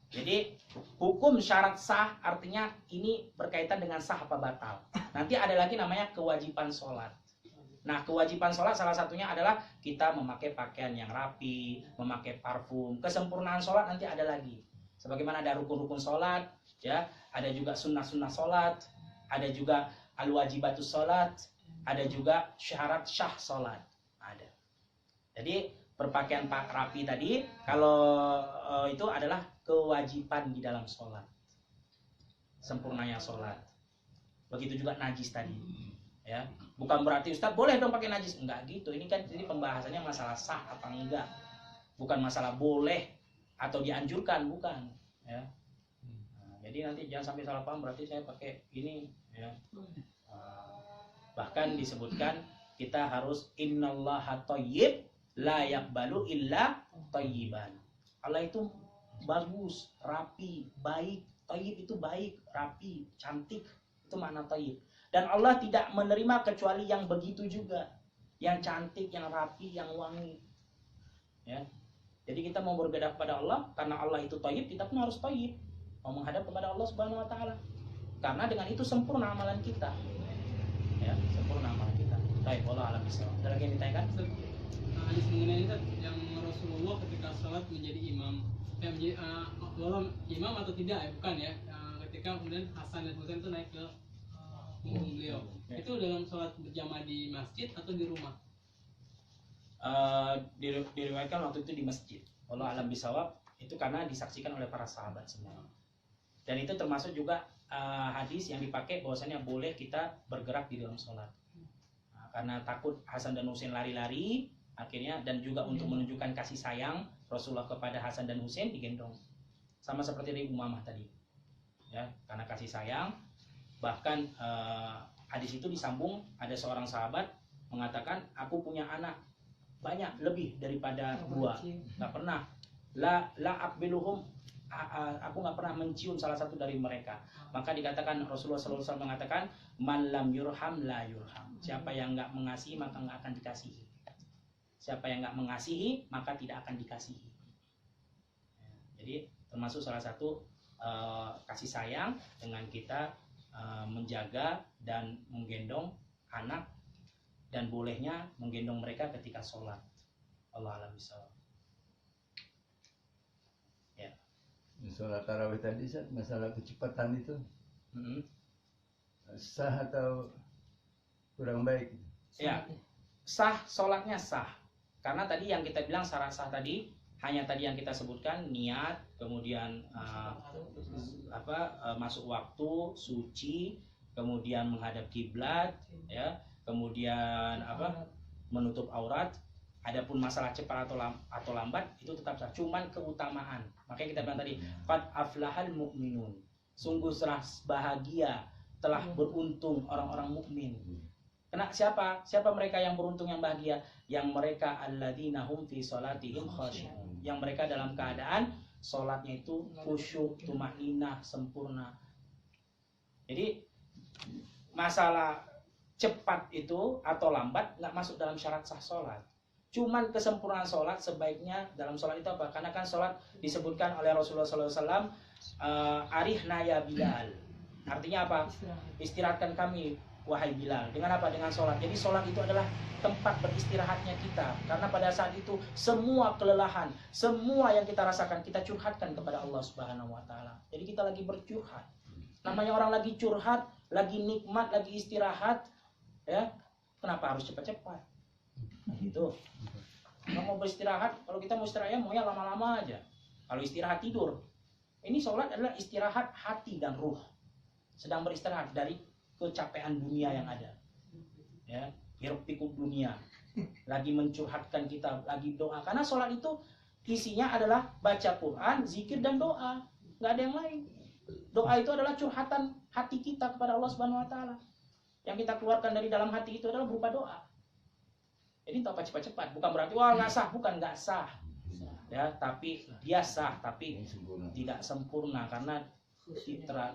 Jadi hukum syarat sah artinya ini berkaitan dengan sah apa batal. Nanti ada lagi namanya kewajiban sholat. Nah kewajiban sholat salah satunya adalah kita memakai pakaian yang rapi, memakai parfum. Kesempurnaan sholat nanti ada lagi. Sebagaimana ada rukun-rukun sholat, ya, ada juga sunnah-sunnah sholat, ada juga al-wajibatus sholat, ada juga syarat syah sholat. Ada. Jadi berpakaian rapi tadi, kalau itu adalah kewajiban di dalam sholat, sempurnanya sholat. Begitu juga najis tadi, ya. Bukan berarti Ustaz boleh dong pakai najis, enggak gitu. Ini kan jadi pembahasannya masalah sah apa enggak, bukan masalah boleh atau dianjurkan, bukan. Ya. Nah, jadi nanti jangan sampai salah paham berarti saya pakai ini, ya. Bahkan disebutkan kita harus innallaha thayyib la yaqbalu illa thayyiban. Allah itu bagus, rapi, baik. Thayyib itu baik, rapi, cantik. Itu makna thayyib. Dan Allah tidak menerima kecuali yang begitu juga. Yang cantik, yang rapi, yang wangi. Ya. Jadi kita mau berbeda kepada Allah, karena Allah itu thayyib, kita pun harus thayyib. Mau menghadap kepada Allah Subhanahu wa taala. Karena dengan itu sempurna amalan kita. Ya, sempurna amalan kita. Baik, Allah alam bisawab. Ada lagi yang ditanyakan? Hadis mengenai itu yang Rasulullah ketika sholat menjadi imam, walau imam atau tidak ya, bukan ya. Ketika kemudian Hasan dan Husain itu naik ke punggung beliau. Itu dalam sholat berjamaah di masjid atau di rumah? Diriwayatkan waktu itu di masjid. Allah alam bisawab, itu karena disaksikan oleh para sahabat semua. Dan itu termasuk juga hadis yang dipakai bahwasanya boleh kita bergerak di dalam sholat. Nah, karena takut Hasan dan Husain lari-lari, akhirnya dan juga untuk menunjukkan kasih sayang Rasulullah kepada Hasan dan Husain digendong. Sama seperti dari Umamah tadi. Ya, karena kasih sayang. Bahkan hadis itu disambung, ada seorang sahabat mengatakan, aku punya anak banyak lebih daripada dua, nggak pernah la akbiluhum, aku nggak pernah mencium salah satu dari mereka. Maka dikatakan Rasulullah SAW mengatakan, man lam yurham la yurham, siapa yang nggak mengasihi maka nggak akan dikasihi, siapa yang nggak mengasihi maka tidak akan dikasihi. Jadi termasuk salah satu kasih sayang dengan kita menjaga dan menggendong anak, dan bolehnya menggendong mereka ketika sholat. Allah alam bisawab. Ya. Sholat tarawih tadi, masalah kecepatan itu sah atau kurang baik? Ya, sah, sholatnya sah. Karena tadi yang kita bilang syarat sah tadi hanya tadi yang kita sebutkan, niat, kemudian masuk waktu, suci, kemudian menghadap kiblat, ya. Kemudian menutup aurat. Adapun masalah cepat atau lambat itu tetap sah, cuman keutamaan. Makanya kita bilang tadi, qad aflahal mu'minun, sungguh serah bahagia, telah beruntung orang-orang mukmin. Kena siapa mereka yang beruntung, yang bahagia? Yang mereka alladzina hum fi salatihim khashi'un, yang mereka dalam keadaan salatnya itu khusyuk, tumaninah, sempurna. Jadi masalah cepat itu atau lambat nggak masuk dalam syarat sah sholat. Cuman kesempurnaan sholat sebaiknya dalam sholat itu apa? Karena kan sholat disebutkan oleh Rasulullah SAW, arihna ya Bilal. Artinya apa? Istirahatkan kami wahai Bilal. Dengan apa? Dengan sholat. Jadi sholat itu adalah tempat beristirahatnya kita. Karena pada saat itu semua kelelahan, semua yang kita rasakan kita curhatkan kepada Allah Subhanahu Wa Taala. Jadi kita lagi bercurhat. Namanya orang lagi curhat, lagi nikmat, lagi istirahat. Ya, kenapa harus cepat-cepat? Gitu. Kalau mau beristirahat, kalau kita mau istirahat ya maunya lama-lama aja. Kalau istirahat tidur. Ini sholat adalah istirahat hati dan ruh. Sedang beristirahat dari kecapean dunia yang ada. Ya, hiruk pikuk dunia. Lagi mencurhatkan kita, lagi doa. Karena sholat itu isinya adalah baca Quran, zikir dan doa. Nggak ada yang lain. Doa itu adalah curhatan hati kita kepada Allah Subhanahu Wa Taala. Yang kita keluarkan dari dalam hati itu adalah berupa doa. Jadi tak cepat-cepat, bukan berarti wah nggak sah, bukan nggak sah. Ya, tapi dia sah, tapi tidak sempurna karena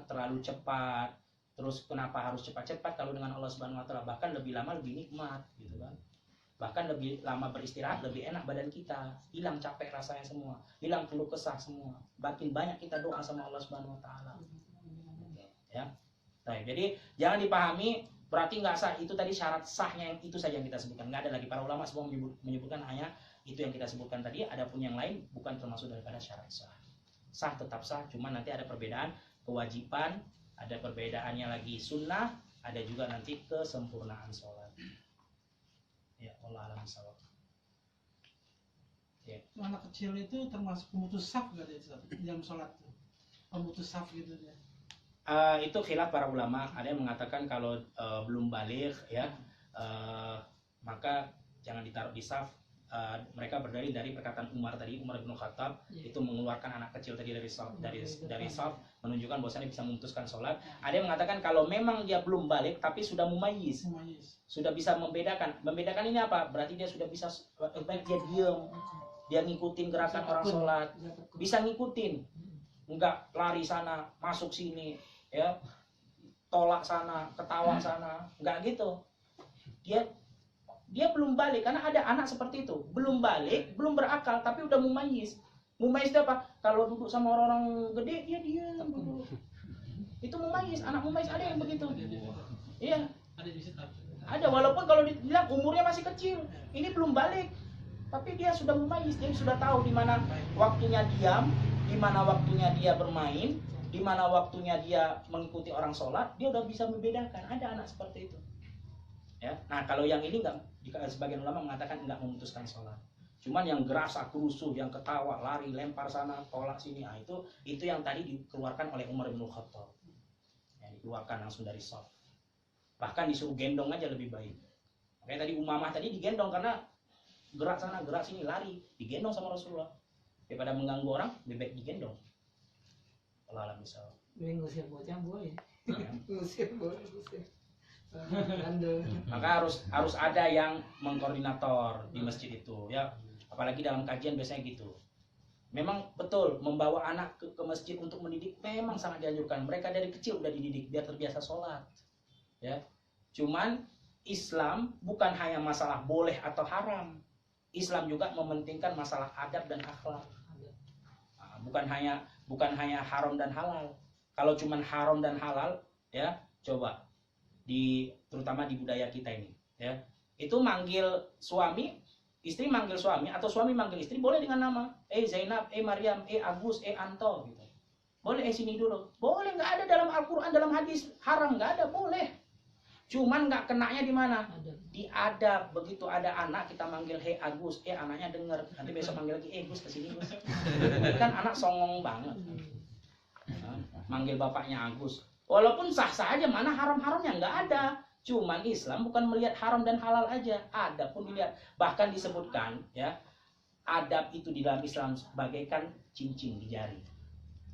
terlalu cepat. Terus kenapa harus cepat-cepat kalau dengan Allah Subhanahu Wa Taala? Bahkan lebih lama lebih nikmat, gitu kan? Bahkan lebih lama beristirahat lebih enak badan kita, hilang capek rasanya semua, hilang keluh kesah semua. Makin banyak kita doa sama Allah Subhanahu Wa Taala. Ya, nah, jadi jangan dipahami berarti nggak sah. Itu tadi syarat sahnya yang itu saja yang kita sebutkan. Nggak ada lagi, para ulama semua menyebutkan hanya itu yang kita sebutkan tadi. Adapun yang lain bukan termasuk daripada syarat sah. Sah tetap sah, cuma nanti ada perbedaan kewajiban, ada perbedaannya lagi sunnah, ada juga nanti kesempurnaan sholat. Ya, Allah alam bisawab. Ya. Anak kecil itu termasuk pemutus saf nggak di dalam sholat? Pemutus saf gitu ya. Itu khilaf para ulama. Ada yang mengatakan kalau belum baligh ya, maka jangan ditaruh di saf. Mereka berdalil dari perkataan Umar tadi, Umar bin Khattab itu mengeluarkan anak kecil tadi dari saf, menunjukkan bahwasanya bisa memutuskan sholat. Ada yang mengatakan kalau memang dia belum baligh tapi sudah mumayyiz, sudah bisa membedakan. Membedakan ini apa? Berarti dia sudah bisa, baik dia diam, dia ngikutin gerakan orang sholat, bisa ngikutin, enggak lari sana masuk sini, ya tolak sana, ketawa sana, enggak gitu. Dia dia belum balik, karena ada anak seperti itu, belum balik, belum berakal, tapi udah mumayyiz. Mumayyiz itu apa? Kalau duduk sama orang-orang gede, dia diam dulu. Itu mumayyiz, anak mumayyiz ada yang begitu. Iya, Ada di situ. ada. Walaupun kalau dibilang umurnya masih kecil, ini belum balik, tapi dia sudah mumayyiz, dia sudah tahu di mana waktunya diam, di mana waktunya dia bermain, di mana waktunya dia mengikuti orang sholat, dia udah bisa membedakan. Ada anak seperti itu. Ya, nah kalau yang ini enggak, sebagian ulama mengatakan enggak memutuskan sholat. Cuman yang gerasa kerusuh, yang ketawa, lari, lempar sana, tolak sini, nah itu yang tadi dikeluarkan oleh Umar bin Khattab. Ya, dikeluarkan langsung dari shaf. Bahkan disuruh gendong aja lebih baik. Makanya tadi Umamah tadi digendong karena gerak sana, gerak sini, lari, digendong sama Rasulullah. Daripada mengganggu orang, lebih baik digendong. Allah alam misal. Ini ngusir bocah boleh. Ya. Ngusir boleh, ngusir. Anda. Maka harus ada yang mengkoordinator di masjid itu, ya. Apalagi dalam kajian biasanya gitu. Memang betul membawa anak ke masjid untuk mendidik memang sangat dianjurkan. Mereka dari kecil udah dididik biar terbiasa sholat. Ya. Cuman Islam bukan hanya masalah boleh atau haram. Islam juga mementingkan masalah adab dan akhlak. Nah, bukan hanya haram dan halal. Kalau cuman haram dan halal, ya, coba terutama di budaya kita ini, ya. Itu manggil suami, istri manggil suami atau suami manggil istri boleh dengan nama. Zainab, Maryam, Agus, Anto gitu. Boleh sini dulu. Boleh, nggak ada dalam Al-Qur'an, dalam hadis haram, nggak ada, boleh. Cuman nggak kenanya di mana? Di adab. Begitu ada anak kita manggil Agus, anaknya dengar. Nanti besok manggil lagi, Gus kesini Gus. Ini kan anak songong banget. Nah, manggil bapaknya Agus. Walaupun sah-sah aja, mana haram-haramnya nggak ada. Cuman Islam bukan melihat haram dan halal aja, adab pun dilihat. Bahkan disebutkan, ya, adab itu di dalam Islam bagaikan cincin di jari.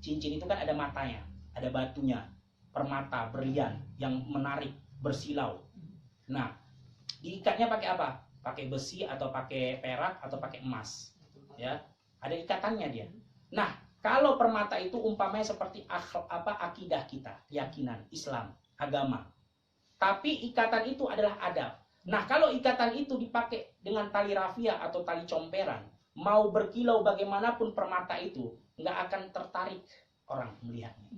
Cincin itu kan ada matanya, ada batunya, permata, berlian yang menarik, bersilau. Nah, diikatnya pakai apa? Pakai besi atau pakai perak atau pakai emas. Ya, ada ikatannya dia. Nah, kalau permata itu umpamanya seperti akidah kita, keyakinan, Islam, agama. Tapi ikatan itu adalah adab. Nah, kalau ikatan itu dipakai dengan tali rafia atau tali comperan, mau berkilau bagaimanapun permata itu, nggak akan tertarik orang melihatnya.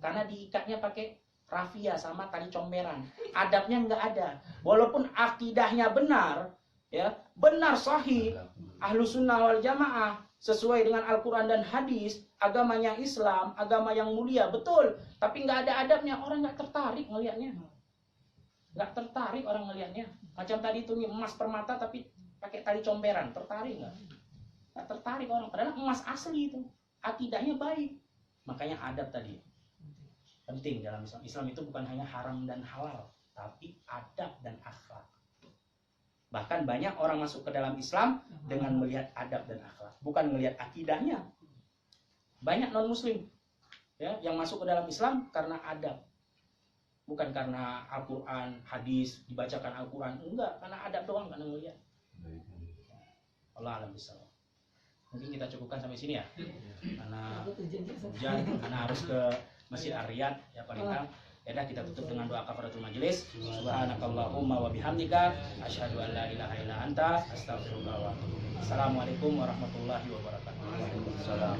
Karena diikatnya pakai rafia sama tali comberan. Adabnya nggak ada. Walaupun akidahnya benar, ya, benar sahih, ahlu sunnah wal jamaah, sesuai dengan Al-Quran dan hadis, agamanya Islam, agama yang mulia, betul. Tapi nggak ada adabnya, orang nggak tertarik ngelihatnya. Nggak tertarik orang ngelihatnya. Macam tadi itu emas permata tapi pakai tali comberan, tertarik nggak? Nggak tertarik orang. Padahal emas asli itu, akidahnya baik. Makanya adab tadi penting dalam Islam. Islam itu bukan hanya haram dan halal, tapi adab dan akhlak. Bahkan banyak orang masuk ke dalam Islam dengan melihat adab dan akhlak, bukan melihat akidahnya. Banyak non muslim, ya, yang masuk ke dalam Islam karena adab, bukan karena Al-Quran, hadis, dibacakan Al-Quran, enggak, karena adab doang, karena melihat. Allah alam bisawab. Mungkin kita cukupkan sampai sini ya, karena hujan, karena harus ke Masjid Ar-Riyad, ya paling kan. Ya dah, kita tutup dengan doa kafaratul majelis. Subhanakallahumma wa bihamdika asyhadu an la ilaha illa anta astaghfiruka wa atubu ilaik. Assalamualaikum warahmatullahi wabarakatuh. Waalaikumsalam.